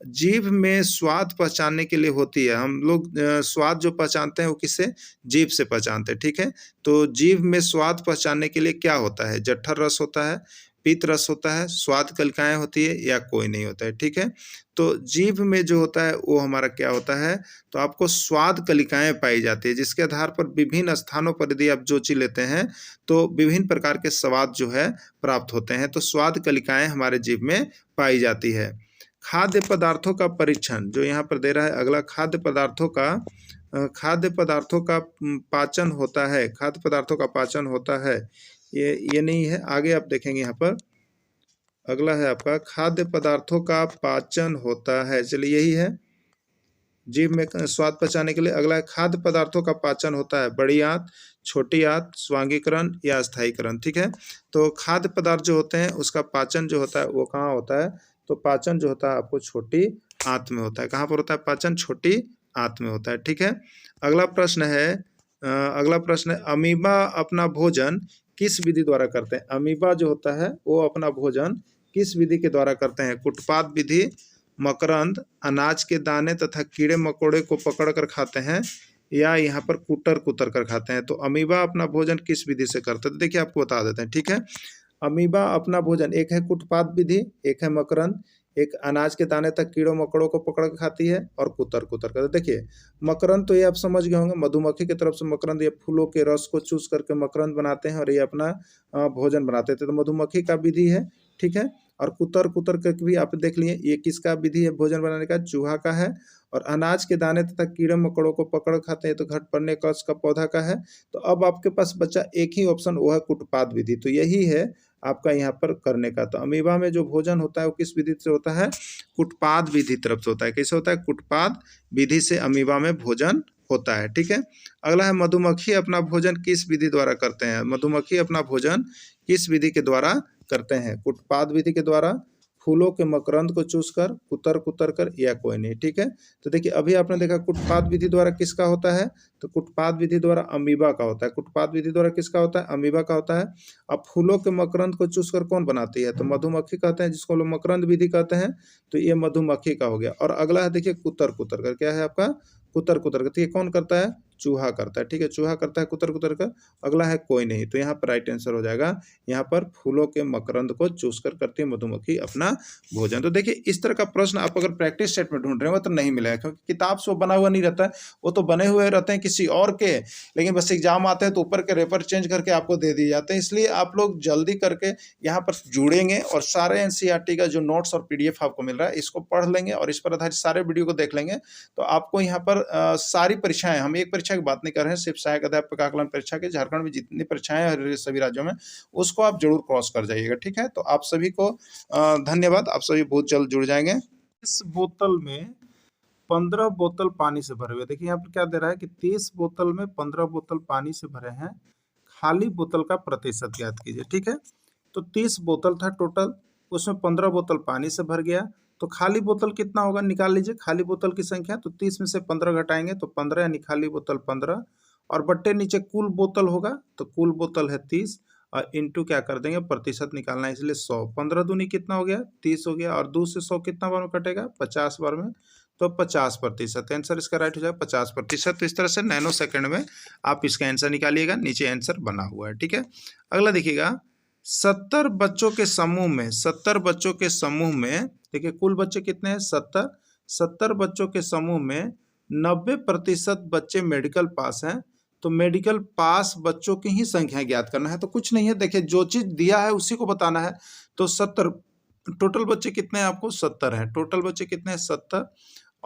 जीभ में स्वाद पहचानने के लिए होती है। हम लोग स्वाद जो पहचानते हैं वो किससे? जीभ से पहचानते हैं। ठीक है। तो जीभ में स्वाद पहचानने के लिए क्या होता है? जठर रस होता है, पीत रस होता है, स्वाद कलिकाएं होती है या कोई नहीं होता है। ठीक है। तो जीभ में जो होता है वो हमारा क्या होता है? तो आपको स्वाद कलिकाएं पाई जाती है जिसके आधार पर विभिन्न स्थानों पर यदि आप जोची लेते हैं तो विभिन्न प्रकार के स्वाद जो है प्राप्त होते हैं। तो स्वाद कलिकाएं हमारे जीभ में पाई जाती है। खाद्य पदार्थों का परीक्षण जो यहाँ पर दे रहा है अगला, खाद्य पदार्थों का पाचन होता है। खाद्य पदार्थों का पाचन होता है, ये नहीं है, आगे आप देखेंगे यहाँ पर अगला है आपका खाद्य पदार्थों का पाचन होता है। चलिए यही है जीभ में स्वाद पचाने के लिए। अगला है खाद्य पदार्थों का पाचन होता है बड़ी आंत, छोटी आंत, स्वांगीकरण या स्थायीकरण। ठीक है। तो खाद्य पदार्थ जो होते हैं उसका पाचन जो होता है वो कहाँ होता है? तो पाचन जो होता है आपको छोटी आंत में होता है। कहाँ पर होता है पाचन? छोटी आंत में होता है। ठीक है। अगला प्रश्न है अमीबा अपना भोजन किस विधि द्वारा करते हैं? अमीबा जो होता है वो अपना भोजन किस विधि के द्वारा करते हैं? कुटपाद विधि, मकरंद, अनाज के दाने तथा कीड़े मकोड़े को पकड़कर खाते हैं या यहाँ पर कुतर कुतर कर खाते हैं। तो अमीबा अपना भोजन किस विधि से करते हैं? तो देखिए आपको बता देते हैं। ठीक है। अमीबा अपना भोजन एक है कुटपाद विधि, एक है मकरंद, एक अनाज के दाने तक कीड़ों मकोड़ों को पकड़ कर खाती है और कुतर कुतर कर। देखिए मकरंद तो ये आप समझ गए होंगे, मधुमक्खी की तरफ से मकरंद, ये फूलों के रस को चूस करके मकरंद बनाते हैं और ये अपना भोजन बनाते थे। तो मधुमक्खी का विधि है। ठीक है। और कुतर कुतर कर भी आप देख लिए ये किसका विधि है भोजन बनाने का? चूहा का है। और अनाज के दाने तथा कीड़े मकोड़ों को पकड़ खाते हैं तो घटपर्णे कस का पौधा का है। तो अब आपके पास बचा एक ही ऑप्शन, वो है कुटपाद विधि। तो यही है आपका यहाँ पर करने का। तो अमीबा में जो भोजन होता है वो किस विधि से होता है? कुटपाद विधि तरफ से होता है। कैसे होता है? कुटपाद विधि से अमीबा में भोजन होता है। ठीक है। अगला है मधुमक्खी अपना भोजन किस विधि द्वारा करते हैं? मधुमक्खी अपना भोजन किस विधि के द्वारा करते हैं? कुटपाद विधि के द्वारा, फूलों के मकरंद को चूसकर, कुतर कुतर कर या कोई नहीं। ठीक है। तो देखिए अभी आपने देखा कुटपाद विधि द्वारा किसका होता है? तो कुटपाद विधि द्वारा अमीबा का होता है। कुटपाद विधि द्वारा किसका होता है? अमीबा का होता है। अब फूलों के मकरंद को चूसकर कौन बनाती है? तो मधुमक्खी कहते हैं, जिसको लोग मकरंद विधि कहते हैं। तो ये मधुमक्खी का हो गया। और अगला है देखिए कुतर कुतर कर, क्या है आपका? कुतर कुतर कर। ये कौन करता है? चूहा करता है। ठीक है। चूहा करता है कुतर कुतर कर। अगला है कोई नहीं। तो यहाँ पर राइट आंसर हो जाएगा, यहाँ पर फूलों के मकरंद को चूस कर करती है मधुमक्खी अपना भोजन। तो देखिए इस तरह का प्रश्न आप अगर प्रैक्टिस सेट में ढूंढ रहे हो तो नहीं मिलेगा, क्योंकि किताब से वो बना हुआ नहीं रहता है, वो तो बने हुए रहते हैं किसी और के, लेकिन बस एग्जाम आते हैं तो ऊपर के रेफर चेंज करके आपको दे दिए जाते हैं। इसलिए आप लोग जल्दी करके यहाँ पर जुड़ेंगे और सारे एनसीईआरटी का जो नोट्स और पीडीएफ आपको मिल रहा है इसको पढ़ लेंगे और इस पर आधारित सारे वीडियो को देख लेंगे। तो आपको यहाँ पर सारी परीक्षाएं, हम एक परीक्षा की बात नहीं कर रहे हैं, सिर्फ सहायक अध्यापक आकलन परीक्षा के झारखंड में जितनी परीक्षाएं हैं सभी राज्यों में, उसको आप जरूर क्रॉस कर जाइएगा। ठीक है। तो आप सभी को धन्यवाद। आप सभी बहुत जल्द जुड़ जाएंगे। इस बोतल में 15 बोतल पानी से भरे हुए, देखिए यहाँ पर क्या दे रहा है कि 30 बोतल में 15 बोतल पानी से भरे हैं, खाली बोतल का प्रतिशत ज्ञात कीजिए। ठीक है। तो 30 बोतल था टोटल, उसमें 15 बोतल पानी से भर गया, तो खाली बोतल कितना होगा निकाल लीजिए। खाली बोतल की संख्या, तो 30 में से 15 घटाएंगे तो 15, यानी खाली बोतल 15, और बट्टे नीचे कुल बोतल होगा, तो कुल बोतल है 30 और इंटू क्या कर देंगे, प्रतिशत निकालना है इसलिए 100। 15 दूनी कितना हो गया? 30 हो गया, और 2 से 100 कितना बार में कटेगा? 50 बार में, तो 50%। आंसर इसका राइट हो जाएगा 50%। तो इस तरह से नैनो सेकंड में आप इसका आंसर निकालिएगा, नीचे आंसर बना हुआ है। ठीक है। अगला देखिएगा, 70 बच्चों के समूह में, 70 बच्चों के समूह में, देखिए कुल बच्चे कितने हैं? 70। 70 बच्चों के समूह में 90% बच्चे मेडिकल पास हैं, तो मेडिकल पास बच्चों की ही संख्या ज्ञात करना है। तो कुछ नहीं है, देखिए जो चीज दिया है उसी को बताना है। तो 70 टोटल बच्चे कितने हैं आपको? 70 हैं। टोटल बच्चे कितने हैं? 70।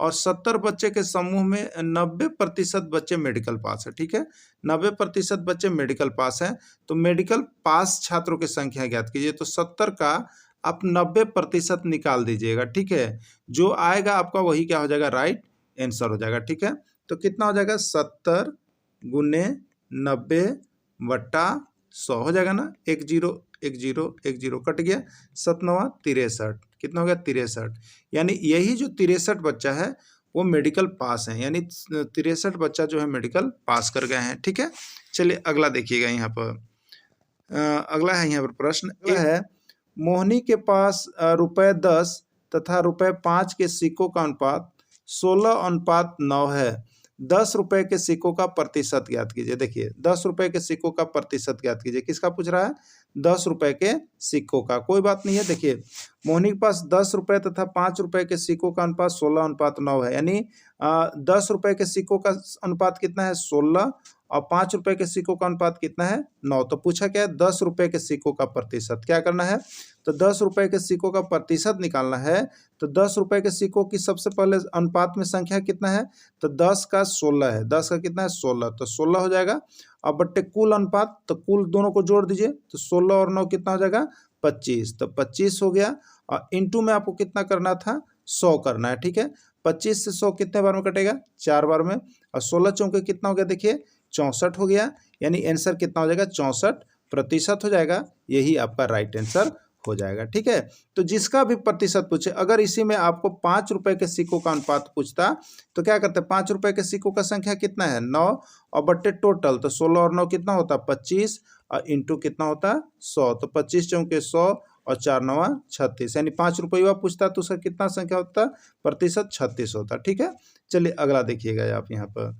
और 70 बच्चे के समूह में 90% बच्चे मेडिकल पास है। ठीक है, 90% बच्चे मेडिकल पास हैं, तो मेडिकल पास छात्रों की संख्या ज्ञात कीजिए। तो 70 का आप 90% निकाल दीजिएगा। ठीक है, जो आएगा आपका वही क्या हो जाएगा, राइट आंसर हो जाएगा। ठीक है, तो कितना हो जाएगा, 70 गुने 90/100 हो जाएगा ना, 1 0 1 0 1 0 कट गया, 7 9 63, कितना हो गया 63। यानी यही जो 63 बच्चा है वो मेडिकल पास है, यानी 63 बच्चा जो है मेडिकल पास कर गए हैं। ठीक है, चलिए अगला देखिएगा यहाँ पर। अगला है यहाँ पर प्रश्न यह है, मोहिनी के पास ₹10 तथा ₹5 के सिक्कों का अनुपात 16:9 है। 10 रुपए के सिक्कों का प्रतिशत ज्ञात कीजिए। देखिए 10 रुपए के सिक्कों का प्रतिशत ज्ञात कीजिए। किसका पूछ रहा है, 10 रुपए के सिक्कों का। कोई बात नहीं है, देखिए मोहिनी के पास 10 रुपए तथा 5 रुपए के सिक्कों का अनुपात 16:9 है, यानी 10 रुपए के सिक्कों का अनुपात कितना है, 16, और 5 रुपए के सिक्कों का अनुपात कितना है, 9। तो पूछा क्या है, 10 रुपए के सिक्कों का प्रतिशत। क्या करना है, तो 10 रुपए के सिक्कों का प्रतिशत निकालना है। तो 10 रुपए के सिक्कों की सबसे पहले अनुपात में संख्या कितना है, तो 10 का 16 है, 10 का कितना है 16, तो 16 हो जाएगा। अब बट्टे कुल अनुपात, तो कुल दोनों को जोड़ दीजिए, तो 16 और 9 कितना हो जाएगा, 25, तो 25 हो गया। और इंटू में आपको कितना करना था, 100 करना है। ठीक है, 25 से 100 कितने बार में कटेगा, 4 बार में। और 16 चौके कितना हो गया, देखिए 64 हो गया, यानी आंसर कितना हो जाएगा, 64% हो जाएगा। यही आपका राइट आंसर हो जाएगा। ठीक है, तो जिसका भी प्रतिशत पूछे, अगर इसी में आपको 5 रुपए के सिक्कों का अनुपात पूछता तो क्या करते हैं, 5 रुपए के सिक्कों का संख्या कितना है, 9, और बट्टे टोटल, तो 16 और 9 कितना होता है 25, और इंटू कितना होता है 100, तो 25 चौके 100 और 4 9 36, यानी 5 रुपये पूछता तो उसका कितना संख्या होता, प्रतिशत 36 होता। ठीक है, चलिए अगला देखिएगा आप यहाँ पर।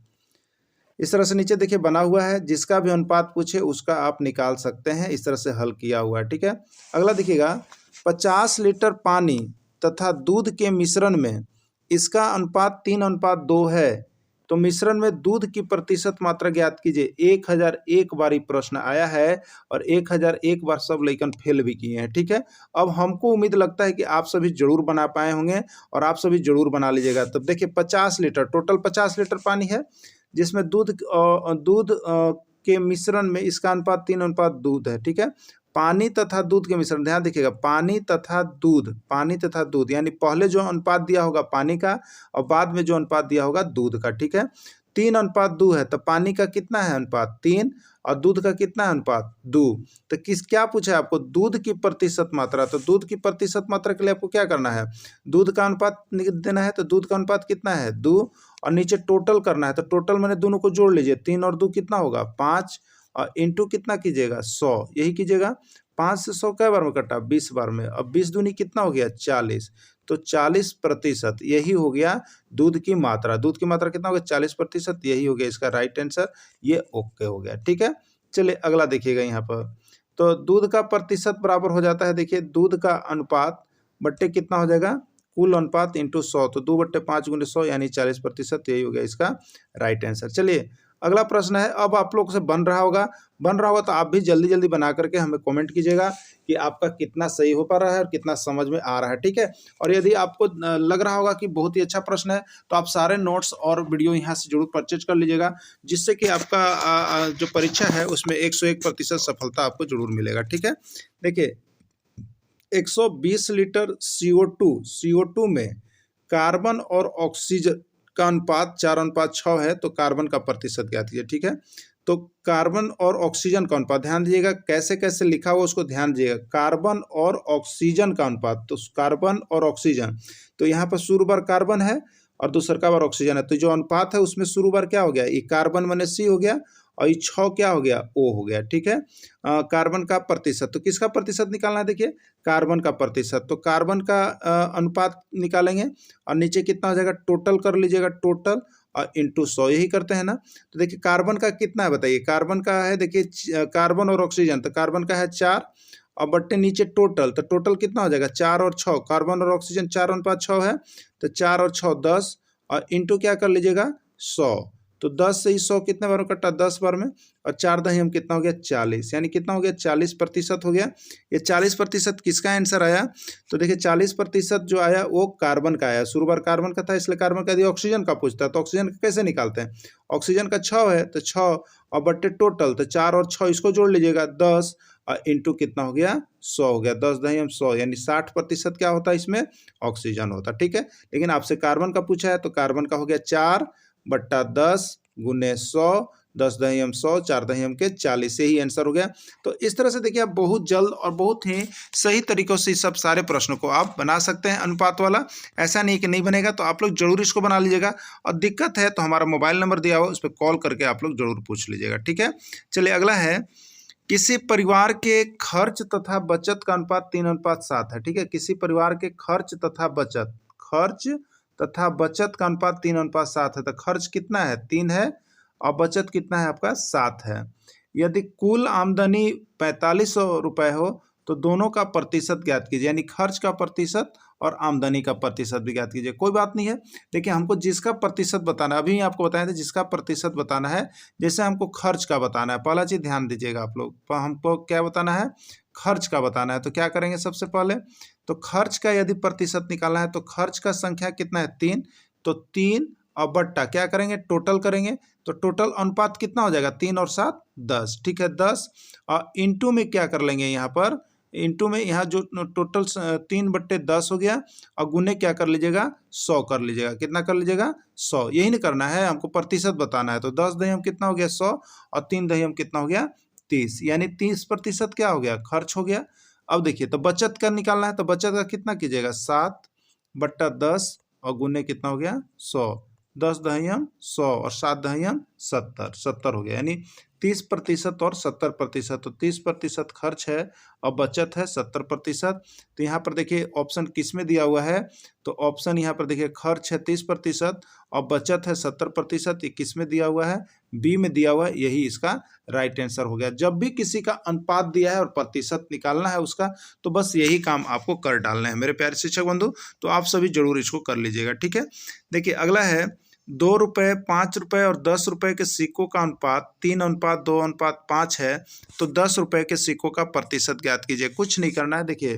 इस तरह से नीचे देखिए बना हुआ है, जिसका भी अनुपात पूछे उसका आप निकाल सकते हैं। इस तरह से हल किया हुआ है। ठीक है, अगला देखिएगा, 50 लीटर पानी तथा दूध के मिश्रण में इसका अनुपात 3:2 है, तो मिश्रण में दूध की प्रतिशत मात्रा ज्ञात कीजिए। 1001 बार प्रश्न आया है और 1001 बार सब लेकिन फेल भी किए हैं। ठीक है, अब हमको उम्मीद लगता है कि आप सभी जरूर बना पाए होंगे और आप सभी जरूर बना लीजिएगा। तब देखिए 50 लीटर, टोटल 50 लीटर पानी है, जिसमें दूध के मिश्रण में इसका अनुपात 3:2 है। ठीक है, पानी तथा दूध के मिश्रण, ध्यान देखिएगा, पानी तथा दूध, यानी पहले जो अनुपात दिया होगा पानी का और बाद में जो अनुपात दिया होगा दूध का। ठीक है, 3:2 है, तो पानी का कितना है अनुपात 3 और दूध का कितना है अनुपात 2। तो क्या पूछा है आपको, दूध की प्रतिशत मात्रा। तो दूध की प्रतिशत मात्रा के लिए आपको क्या करना है, दूध का अनुपात देना है, तो दूध का अनुपात कितना है 2, और नीचे टोटल करना है, तो टोटल मैंने दोनों को जोड़ लीजिए, 3 और 2 कितना होगा 5, और इंटू कितना कीजिएगा 100, यही कीजिएगा। 5 से 100 कै बार में कटा, 20 बार में। अब 20 दूनी कितना हो गया 40, तो 40% यही हो गया दूध की मात्रा। दूध की मात्रा कितना हो गया 40%, यही हो गया इसका राइट आंसर। ये ओके हो गया। ठीक है, चलिए अगला देखिएगा यहाँ पर। तो दूध का प्रतिशत बराबर हो जाता है, देखिए दूध का अनुपात बट्टे कितना हो जाएगा, कुल अनुपात इंटू 100, तो 2/5 × 100 यानी 40%, यही हो गया इसका राइट आंसर। चलिए अगला प्रश्न है, अब आप लोग से बन रहा होगा तो आप भी जल्दी जल्दी बना करके हमें कमेंट कीजिएगा कि आपका कितना सही हो पा रहा है और कितना समझ में आ रहा है। ठीक है, और यदि आपको लग रहा होगा कि बहुत ही अच्छा प्रश्न है तो आप सारे नोट्स और वीडियो यहाँ से जरूर परचेज कर लीजिएगा, जिससे कि आपका जो परीक्षा है उसमें 101% सफलता आपको जरूर मिलेगा। ठीक है, देखिए 120 लीटर CO2 में कार्बन और ऑक्सीजन का अनुपात 4:6 है, तो कार्बन का प्रतिशत ज्ञात कीजिए। ठीक है, तो कार्बन और ऑक्सीजन का अनुपात ध्यान दीजिएगा, कैसे कैसे लिखा हुआ उसको ध्यान दीजिएगा। कार्बन और ऑक्सीजन का अनुपात, तो कार्बन और ऑक्सीजन, तो यहाँ पर शुरू बार कार्बन है और दूसरा बार ऑक्सीजन है, तो जो अनुपात है उसमें शुरू बार क्या हो गया, ये कार्बन माने C हो गया और ये 6 क्या हो गया O हो गया। ठीक है, कार्बन का प्रतिशत, तो किसका प्रतिशत निकालना है, देखिए कार्बन का प्रतिशत, तो कार्बन का अनुपात निकालेंगे और नीचे कितना हो जाएगा, टोटल कर लीजिएगा, टोटल और इंटू 100, यही करते हैं ना। तो देखिए कार्बन का कितना है बताइए, कार्बन का है देखिए, कार्बन और ऑक्सीजन, तो कार्बन का है 4 और बट्टे नीचे टोटल, तो टोटल कितना हो जाएगा 4 और 6, कार्बन और ऑक्सीजन 4:6 है, तो 4 और 6 10 और इंटू क्या कर लीजिएगा 100, तो 10 से ही 100 कितने बार में कटा, 10 बार में, और 4 दही हम कितना हो गया 40, यानी कितना हो गया 40% हो गया। ये 40% किसका आंसर आया, तो देखिए 40% जो आया वो कार्बन का आया। शुरू बार कार्बन का था इसलिए कार्बन का, यदि ऑक्सीजन का पूछता है तो ऑक्सीजन का कैसे निकालते हैं, ऑक्सीजन का 6 है तो 6 और बट्टे टोटल, तो 4 और 6 इसको जोड़ लीजिएगा 10 और इंटू कितना हो गया 100 हो गया, 10 दही हम 100, यानी 60% क्या होता है इसमें ऑक्सीजन होता है। ठीक है, लेकिन आपसे कार्बन का पूछा है तो कार्बन का हो गया 4/10 गुने 100, 10 दही हम 100, 4 दही हम के 40, से ही आंसर हो गया। तो इस तरह से देखिए आप बहुत जल्द और बहुत ही सही तरीकों से सब सारे प्रश्नों को आप बना सकते हैं अनुपात वाला। ऐसा नहीं कि नहीं बनेगा, तो आप लोग जरूर इसको बना लीजिएगा, और दिक्कत है तो हमारा मोबाइल नंबर दिया हुआ उस पर कॉल करके आप लोग जरूर पूछ लीजिएगा। ठीक है, चलिए अगला है, किसी परिवार के खर्च तथा बचत का अनुपात 3:7 है। ठीक है, किसी परिवार के खर्च तथा बचत का अनुपात 3:7 है। तो खर्च कितना है 3 है और बचत कितना है आपका 7 है। यदि कुल आमदनी 4500 रुपये हो तो दोनों का प्रतिशत ज्ञात कीजिए, यानी खर्च का प्रतिशत और आमदनी का प्रतिशत भी ज्ञात कीजिए। कोई बात नहीं है, देखिए हमको जिसका प्रतिशत बताना है, अभी आपको बताया था जिसका प्रतिशत बताना है, जैसे हमको खर्च का बताना है, पहला चीज ध्यान दीजिएगा आप लोग, हमको क्या बताना है, खर्च का बताना है। तो क्या करेंगे सबसे पहले, तो खर्च का यदि प्रतिशत निकालना है तो खर्च का संख्या कितना है 3, तो 3 और बट्टा क्या करेंगे टोटल करेंगे, तो टोटल अनुपात कितना हो जाएगा 3 और 7 10। ठीक है, 10 और इंटू में क्या कर लेंगे, यहाँ पर इंटू में यहाँ जो टोटल 3/10 हो गया, और गुने क्या कर लीजिएगा 100 कर लीजिएगा, कितना कर लीजिएगा 100, यही नहीं करना है, हमको प्रतिशत बताना है। तो 10 दही हम कितना हो गया 100 और 3 दही हम कितना हो गया 30, यानी 30% क्या हो गया खर्च हो गया। अब देखिए तो बचत का निकालना है, तो बचत का कितना कीजिएगा 7/10 और गुने कितना हो गया 100, 10 दही हम 100 और 7 दही हम 70 हो गया, यानी 30% और 70%। तो 30% खर्च है और बचत है 70%। तो यहाँ पर देखिए ऑप्शन किस में दिया हुआ है, तो ऑप्शन यहाँ पर देखिए खर्च है 30% और बचत है 70%, ये किस में दिया हुआ है, बी में दिया हुआ है, यही इसका राइट आंसर हो गया। जब भी किसी का अनुपात दिया है और प्रतिशत निकालना है उसका, तो बस यही काम आपको कर डालना है मेरे प्यारे शिक्षक बंधु, तो आप सभी जरूर इसको कर लीजिएगा। ठीक है, देखिए अगला है 2 रुपये, 5 रुपये और 10 रुपये के सिक्कों का अनुपात 3:2:5 है, तो 10 रुपये के सिक्कों का प्रतिशत ज्ञात कीजिए। कुछ नहीं करना है, देखिए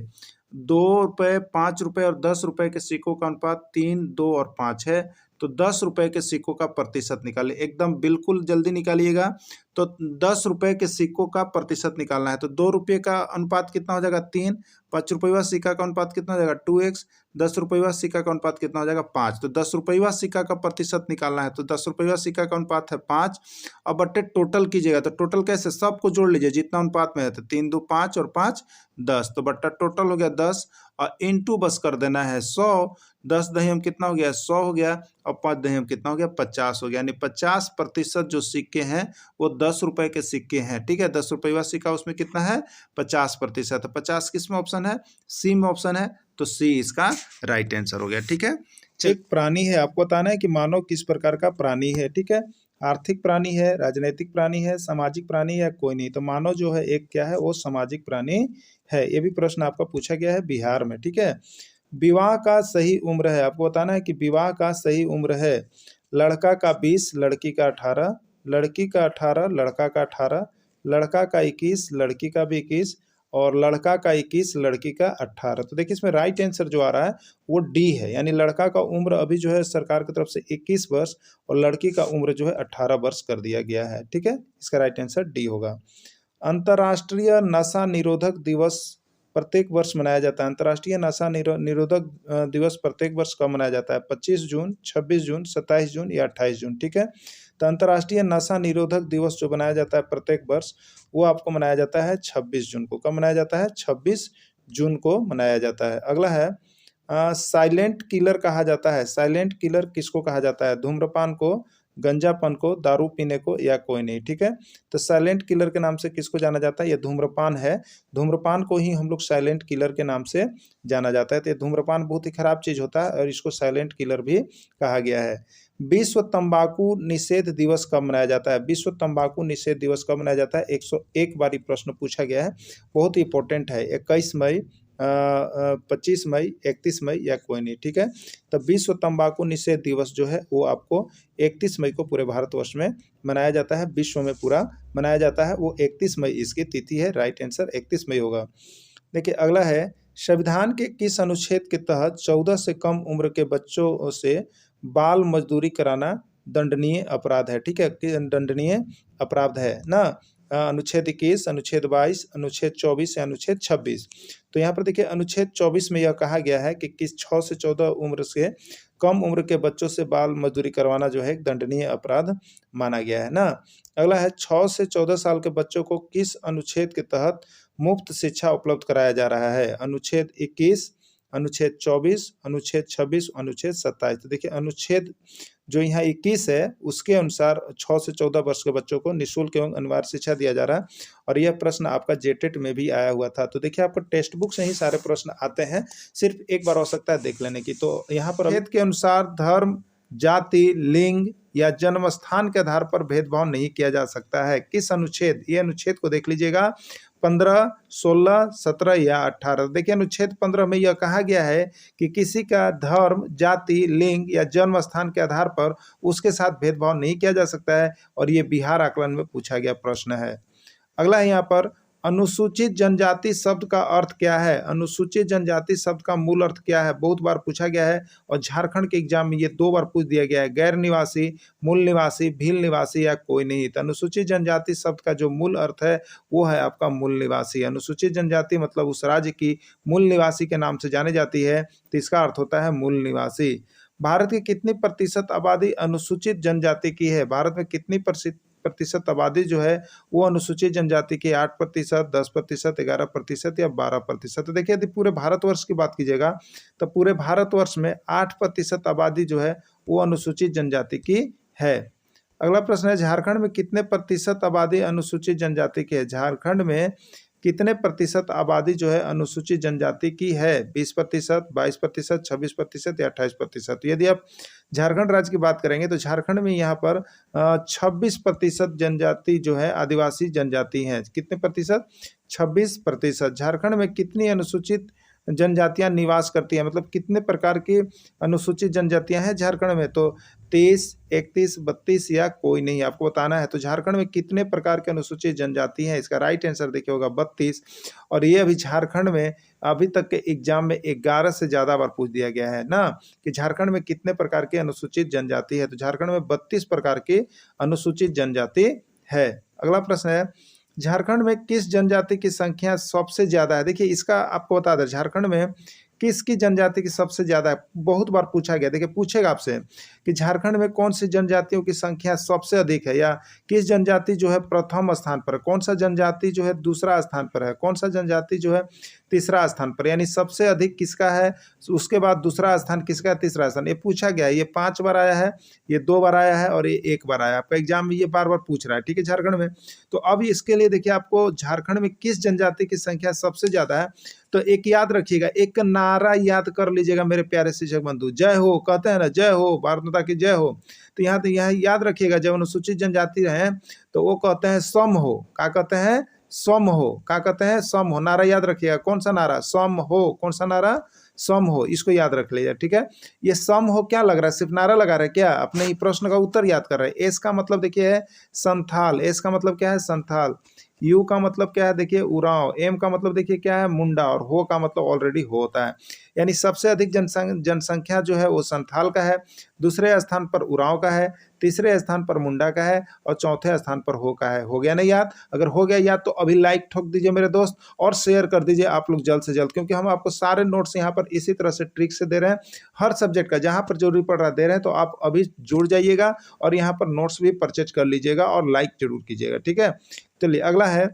2 रुपये, 5 रुपये और 10 रुपये के सिक्कों का अनुपात 3, 2 और 5 है, तो 10 रुपये के सिक्कों का प्रतिशत निकालिए, एकदम बिल्कुल जल्दी निकालिएगा। तो 10 रुपये के सिक्कों का प्रतिशत निकालना है, तो 2 रुपये का अनुपात कितना हो जाएगा 3, 5 रुपये सिक्का का अनुपात कितना हो जाएगा 2x, 10 रुपये सिक्का का अनुपात कितना हो जाएगा 5। तो 10 रुपये सिक्का का प्रतिशत निकालना है, तो 10 रुपये सिक्का का अनुपात है 5, अब बट्टे टोटल कीजिएगा, तो टोटल कैसे सबको जोड़ लीजिए जितना अनुपात में है, तो 3 2 5 और 5 10, तो बट्टा टोटल हो गया 10 और इंटू बस कर देना है 100, 10 दही हम कितना हो गया 100 हो गया और 5 दही हम कितना हो गया 50 हो गया, यानी 50% जो सिक्के हैं वो 10 रुपए के सिक्के हैं। ठीक है, 10 रुपये सिक्का उसमें कितना है 50%, 50 किस में ऑप्शन है, सी में ऑप्शन है, तो सी इसका राइट आंसर हो गया। ठीक है, एक प्राणी है, आपको बताना है कि मानव किस प्रकार का प्राणी है। ठीक है, आर्थिक प्राणी है, राजनीतिक प्राणी है, सामाजिक प्राणी है, कोई नहीं। तो मानव जो है एक क्या है, वो सामाजिक प्राणी है। ये भी प्रश्न आपका पूछा गया है बिहार में। ठीक है, विवाह का सही उम्र है, आपको बताना है कि विवाह का सही उम्र है लड़का का 20, लड़की का 18, लड़की का 18, लड़का का 18, लड़का का 21, लड़की का भी 21 और लड़का का 21, लड़की का 18। तो देखिए इसमें राइट आंसर जो आ रहा है वो डी है, यानी लड़का का उम्र अभी जो है सरकार की तरफ से 21 वर्ष और लड़की का उम्र जो है 18 वर्ष कर दिया गया है। ठीक है, इसका राइट आंसर डी होगा। अंतर्राष्ट्रीय नशा निरोधक दिवस प्रत्येक वर्ष मनाया जाता है। अंतर्राष्ट्रीय नशा निरोधक दिवस प्रत्येक वर्ष कब मनाया जाता है, 25 जून, 26 जून, 27 जून या 28 जून। ठीक है, तो अंतर्राष्ट्रीय नशा निरोधक दिवस जो मनाया जाता है प्रत्येक वर्ष, वो आपको मनाया जाता है 26 जून को। कब मनाया जाता है, 26 जून को मनाया जाता है। अगला है साइलेंट किलर कहा जाता है। साइलेंट किलर किसको कहा जाता है, धूम्रपान को, गंजापन को, दारू पीने को या कोई नहीं। ठीक है, तो साइलेंट किलर के नाम से किसको जाना जाता है, ये धूम्रपान है, धूम्रपान को ही हम लोग साइलेंट किलर के नाम से जाना जाता है। तो ये धूम्रपान बहुत ही खराब चीज होता है और इसको साइलेंट किलर भी कहा गया है। विश्व तंबाकू निषेध दिवस कब मनाया जाता है, विश्व तंबाकू निषेध दिवस कब मनाया जाता है, 101 बार प्रश्न पूछा गया है, बहुत ही इंपॉर्टेंट है। 21 मई, 25 मई, 31 मई या कोई नहीं, ठीक है। तो विश्व तंबाकू निषेध दिवस जो है वो आपको 31 मई को पूरे भारतवर्ष में मनाया जाता है, विश्व में पूरा मनाया जाता है, वो 31 मई इसकी तिथि है। राइट आंसर 31 मई होगा। देखिए अगला है, संविधान के किस अनुच्छेद के तहत 14 से कम उम्र के बच्चों से बाल मजदूरी कराना दंडनीय अपराध है, ठीक है, दंडनीय अपराध है ना। अनुच्छेद 21, अनुच्छेद 22, अनुच्छेद 24 या अनुच्छेद 26। तो यहाँ पर देखिए अनुच्छेद 24 में यह कहा गया है कि किस 6 से 14 उम्र से कम उम्र के बच्चों से बाल मजदूरी करवाना जो है एक दंडनीय अपराध माना गया है ना। अगला है, 6 से 14 साल के बच्चों को किस अनुच्छेद के तहत मुफ्त शिक्षा उपलब्ध कराया जा रहा है? अनुच्छेद 21, अनुच्छेद 24, अनुच्छेद 26, अनुच्छेद 27। तो देखिए अनुच्छेद जो यहाँ 21 है उसके अनुसार 6 से 14 वर्ष के बच्चों को निःशुल्क एवं अनिवार्य शिक्षा दिया जा रहा है, और यह प्रश्न आपका जेटेट में भी आया हुआ था। तो देखिए आपको टेक्स्ट बुक से ही सारे प्रश्न आते हैं, सिर्फ एक बार आवश्यकता है देख लेने की। तो यहाँ पर अनुच्छेद के अनुसार धर्म, जाति, लिंग या जन्म स्थान के आधार पर भेदभाव नहीं किया जा सकता है। किस अनुच्छेद? ये अनुच्छेद को देख लीजिएगा, 15, 16, 17 या 18। देखिए अनुच्छेद 15 में यह कहा गया है कि किसी का धर्म, जाति, लिंग या जन्म स्थान के आधार पर उसके साथ भेदभाव नहीं किया जा सकता है, और ये बिहार आकलन में पूछा गया प्रश्न है। अगला है यहाँ पर, अनुसूचित जनजाति शब्द का अर्थ क्या है? अनुसूचित जनजाति शब्द का मूल अर्थ क्या है? बहुत बार पूछा गया है, और झारखंड के एग्जाम में ये 2 बार पूछ दिया गया है, गैर निवासी, मूल निवासी, भील निवासी या कोई नहीं। तो अनुसूचित जनजाति शब्द का जो मूल अर्थ है वो है आपका मूल निवासी। अनुसूचित जनजाति मतलब उस राज्य की मूल निवासी के नाम से जानी जाती है, तो इसका अर्थ होता है मूल निवासी। भारत की कितनी प्रतिशत आबादी अनुसूचित जनजाति की है? भारत में कितनी प्रतिशत आबादी जो है वो अनुसूचित जनजाति की? 8%, 10%, 11% या 12%। तो देखिए यदि पूरे भारतवर्ष की बात कीजिएगा तो पूरे भारतवर्ष में 8% आबादी जो है वो अनुसूचित जनजाति की है। अगला प्रश्न है, झारखंड में कितने प्रतिशत आबादी अनुसूचित जनजाति की है? झारखंड में कितने प्रतिशत आबादी जो है अनुसूचित जनजाति की है? 20%, 22%, 26% या 28%। यदि आप झारखंड राज्य की बात करेंगे तो झारखंड में यहाँ पर 26% जनजाति जो है आदिवासी जनजाति हैं। कितने प्रतिशत? 26%। झारखंड में कितनी अनुसूचित जनजातियां निवास करती हैं, मतलब कितने प्रकार की अनुसूचित जनजातियां हैं झारखंड में? तो 23, 31, 32 या कोई नहीं, आपको बताना है। तो झारखंड में कितने प्रकार के अनुसूचित जनजाति हैं? इसका राइट आंसर देखिए होगा 32। और ये अभी झारखंड में अभी तक के एग्जाम में 11 से ज़्यादा बार पूछ दिया गया है ना, कि झारखंड में कितने प्रकार के अनुसूचित जनजाति है। तो झारखंड में 32 प्रकार की अनुसूचित जनजाति है। अगला प्रश्न है, झारखंड में किस जनजाति की संख्या सबसे ज्यादा है? देखिए इसका आपको बता दें, झारखंड में किसकी जनजाति की सबसे ज्यादा है, बहुत बार पूछा गया। देखिए पूछेगा आपसे कि झारखंड में कौन सी जनजातियों की संख्या सबसे अधिक है, या किस जनजाति जो है प्रथम स्थान पर है, कौन सा जनजाति जो है दूसरा स्थान पर है, कौन सा जनजाति जो है तीसरा स्थान पर, यानी सबसे अधिक किसका है, उसके बाद दूसरा स्थान किसका है, तीसरा स्थान। ये पूछा गया है, ये 5 बार आया है, ये 2 बार आया है और ये 1 बार आया है। आपका एग्जाम में ये बार बार पूछ रहा है, ठीक है, झारखंड में। तो अब इसके लिए देखिए आपको झारखंड में किस जनजाति की संख्या सबसे ज्यादा है, तो एक याद रखिएगा, एक नारा याद कर लीजिएगा मेरे प्यारे शिक्षक बंधु, जय हो, कहते हैं ना जय हो, भारत माता की जय हो। तो यहाँ याद रखिएगा, जब अनुसूचित जनजाति है तो वो कहते हैं सम हो। क्या कहते हैं? सम हो। क्या कहते हैं? सम हो। नारा याद रखिएगा, कौन सा नारा? सम हो। कौन सा नारा? सम हो। इसको याद रख लीजिए, ठीक है। ये सम हो क्या लग रहा है, सिर्फ नारा लगा रहे हैं क्या? अपने ही प्रश्न का उत्तर याद कर रहे हैं। एस का मतलब देखिए है संथाल। एस का मतलब क्या है? संथाल। यू का मतलब क्या है? देखिए उरांव। एम का मतलब देखिए क्या है? मुंडा। और हो का मतलब ऑलरेडी होता है, यानी सबसे अधिक जनसंख्या जो है वो संथाल का है, दूसरे स्थान पर उरांव का है, तीसरे स्थान पर मुंडा का है, और चौथे स्थान पर हो का है। हो गया ना याद? अगर हो गया याद तो अभी लाइक ठोक दीजिए मेरे दोस्त, और शेयर कर दीजिए आप लोग जल्द से जल्द, क्योंकि हम आपको सारे नोट्स यहाँ पर इसी तरह से ट्रिक से दे रहे हैं, हर सब्जेक्ट का जहाँ पर जरूरी पड़ रहा है दे रहे हैं। तो आप अभी जुड़ जाइएगा और यहाँ पर नोट्स भी परचेज कर लीजिएगा और लाइक जरूर कीजिएगा, ठीक है। चलिए अगला है,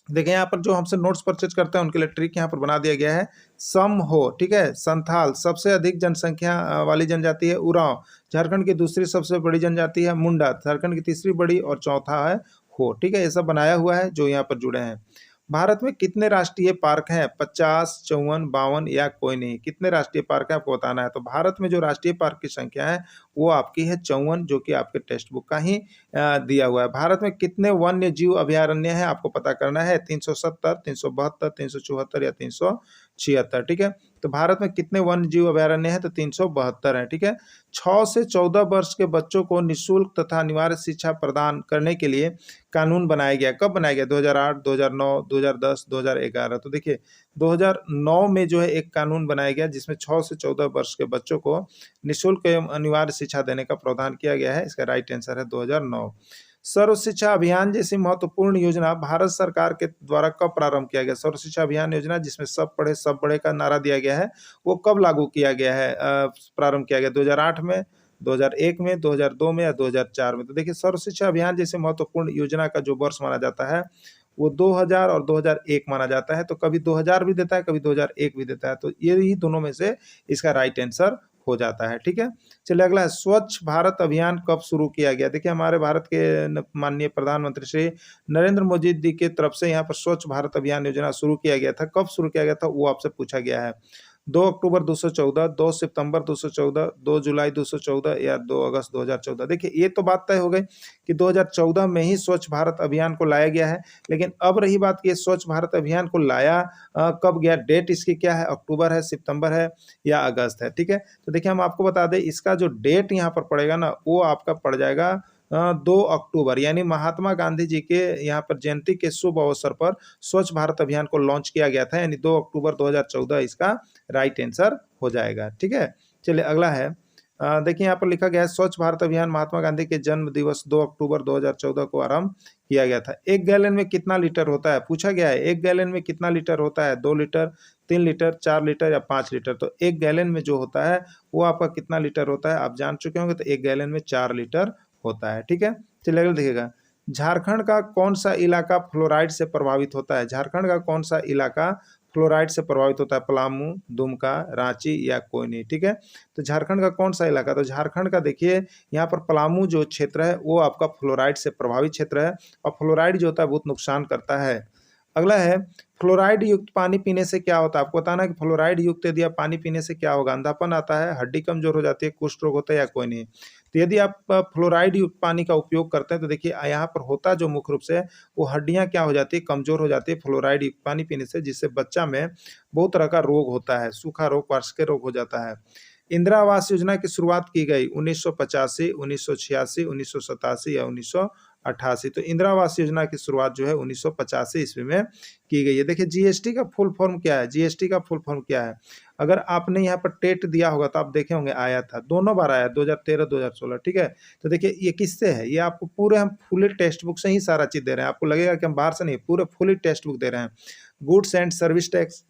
देखिए यहाँ पर जो हमसे नोट्स परचेज करते हैं उनके लिए ट्रिक यहाँ पर बना दिया गया है। सम हो, ठीक है। संथाल सबसे अधिक जनसंख्या वाली जनजाति है उरांव, झारखंड की दूसरी सबसे बड़ी जनजाति है मुंडा, झारखंड की तीसरी बड़ी, और चौथा है हो, ठीक है। ये सब बनाया हुआ है जो यहाँ पर जुड़े हैं। भारत में कितने राष्ट्रीय पार्क हैं? 50, 54, 52 या कोई नहीं? कितने राष्ट्रीय पार्क हैं आपको बताना है। तो भारत में जो राष्ट्रीय पार्क की संख्या है वो आपकी है 54, जो कि आपके टेक्स्ट बुक का ही दिया हुआ है। भारत में कितने वन्य जीव अभयारण्य हैं आपको पता करना है। 370, 372, 374 या 376, ठीक है। तो भारत में कितने वन्य जीव अभयारण्य हैं? तो 372 है, ठीक है। 6 से 14 वर्ष के बच्चों को निःशुल्क तथा अनिवार्य शिक्षा प्रदान करने के लिए कानून बनाया गया। कब बनाया गया? 2008, 2009, 2010, 2011। तो देखिए 2009 में जो है एक कानून बनाया गया जिसमें 6 से 14 वर्ष के बच्चों को निःशुल्क एवं अनिवार्य शिक्षा देने का प्रावधान किया गया है। इसका राइट आंसर है 2009। सर्व शिक्षा अभियान जैसी महत्वपूर्ण योजना भारत सरकार के द्वारा कब प्रारंभ किया गया? सर्व शिक्षा अभियान योजना जिसमें सब पढ़े सब बड़े का नारा दिया गया है, वो कब लागू किया गया है, प्रारंभ किया गया? 2008 में, 2001 में, 2002 में या 2004 में? तो देखिए सर्व शिक्षा अभियान जैसे महत्वपूर्ण योजना का जो वर्ष माना जाता है वो 2000 और 2001 माना जाता है। तो कभी 2000 भी देता है, कभी 2001 भी देता है। तो ये ही दोनों में से इसका राइट आंसर हो जाता है, ठीक है। चलिए अगला है, स्वच्छ भारत अभियान कब शुरू किया गया? देखिए हमारे भारत के माननीय प्रधानमंत्री श्री नरेंद्र मोदी जी की तरफ से यहाँ पर स्वच्छ भारत अभियान योजना शुरू किया गया था। कब शुरू किया गया था वो आपसे पूछा गया है। 2 अक्टूबर 214, 2 सितंबर 214, 2 जुलाई 214 या 2 अगस्त 2014। देखिए ये तो बात तय हो गई कि 2014 में ही स्वच्छ भारत अभियान को लाया गया है। लेकिन अब रही बात कि स्वच्छ भारत अभियान को लाया कब गया, डेट इसकी क्या है? अक्टूबर है, सितंबर है या अगस्त है, ठीक है। तो देखिए हम आपको बता दें इसका जो डेट यहाँ पर पड़ेगा ना वो आपका पड़ जाएगा 2 अक्टूबर, यानी महात्मा गांधी जी के यहाँ पर जयंती के शुभ अवसर पर स्वच्छ भारत अभियान को लॉन्च किया गया था, यानी 2 अक्टूबर 2014 इसका राइट आंसर हो जाएगा, ठीक है। चलिए अगला है, देखिए यहाँ पर लिखा गया है स्वच्छ भारत अभियान महात्मा गांधी के जन्म दिवस 2 अक्टूबर 2014 को आरंभ किया गया था। 1 गैलन में कितना लीटर होता है? पूछा गया है 1 गैलन में कितना लीटर होता है? 2 लीटर, 3 लीटर, 4 लीटर या 5 लीटर? तो 1 गैलन में जो होता है वो आपका कितना लीटर होता है आप जान चुके होंगे। तो 1 गैलन में 4 लीटर होता है, ठीक है। चलिए अगला देखिएगा, झारखंड का कौन सा इलाका फ्लोराइड से प्रभावित होता है? झारखंड का कौन सा इलाका फ्लोराइड से प्रभावित होता है? पलामू, दुमका, रांची या कोयनी, ठीक है। तो झारखंड का कौन सा इलाका? तो झारखंड का देखिए यहाँ पर पलामू जो क्षेत्र है वो आपका फ्लोराइड से प्रभावित क्षेत्र है और फ्लोराइड जो होता है बहुत नुकसान करता है। अगला है, फ्लोराइड युक्त पानी पीने से क्या होता है? आपको बताना है कि फ्लोराइड युक्त यदि आप पानी पीने से क्या होगा? अंधापन आता है, हड्डी कमजोर हो जाती है, कुष्ठ रोग होता है या कोई नहीं? तो यदि आप फ्लोराइड युक्त पानी का उपयोग करते हैं तो देखिए यहाँ पर होता जो मुख्य रूप से वो हड्डियां क्या हो जाती है? कमजोर हो जाती है फ्लोराइड युक्त पानी पीने से, जिससे बच्चा में बहुत तरह का रोग होता है, सूखा रोग, वार्षिक रोग हो जाता है। इंदिरा आवास योजना की शुरुआत की गई 1985, 1986, 1987 या 1988? तो इंदिरा आवास योजना की शुरुआत जो है 1985 ईस्वी में की गई है। देखिए जीएसटी का फुल फॉर्म क्या है? जीएसटी का फुल फॉर्म क्या है? अगर आपने यहाँ पर टेट दिया होगा तो आप देखे होंगे आया था, दोनों बार आया, 2013, 2016, ठीक है। तो देखिए ये किससे है? ये आपको पूरे हम फुली टेक्स्ट बुक से ही सारा चीज दे रहे हैं। आपको लगेगा कि हम बाहर से नहीं, पूरे फुली टेक्स्ट बुक दे रहे हैं। Goods and service tax,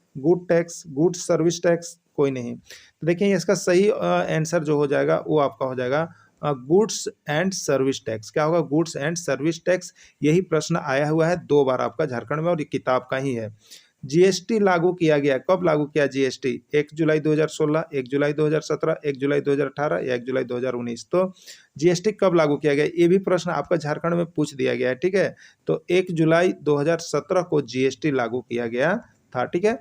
goods service tax, कोई नहीं। तो देखिए इसका सही आंसर जो हो जाएगा वो आपका हो जाएगा गुड्स एंड सर्विस टैक्स। क्या होगा? Goods and service tax. यही प्रश्न आया हुआ है 2 बार आपका झारखंड में और ये किताब का ही है। जीएसटी लागू किया गया, कब लागू किया जीएसटी? 1 जुलाई 2016, 1 जुलाई 2017, 1 जुलाई 2018 या 1 जुलाई 2019? तो जीएसटी कब लागू किया गया? ये भी प्रश्न आपका झारखंड में पूछ दिया गया है, ठीक है। तो 1 जुलाई 2017 को जीएसटी लागू किया गया था, ठीक है।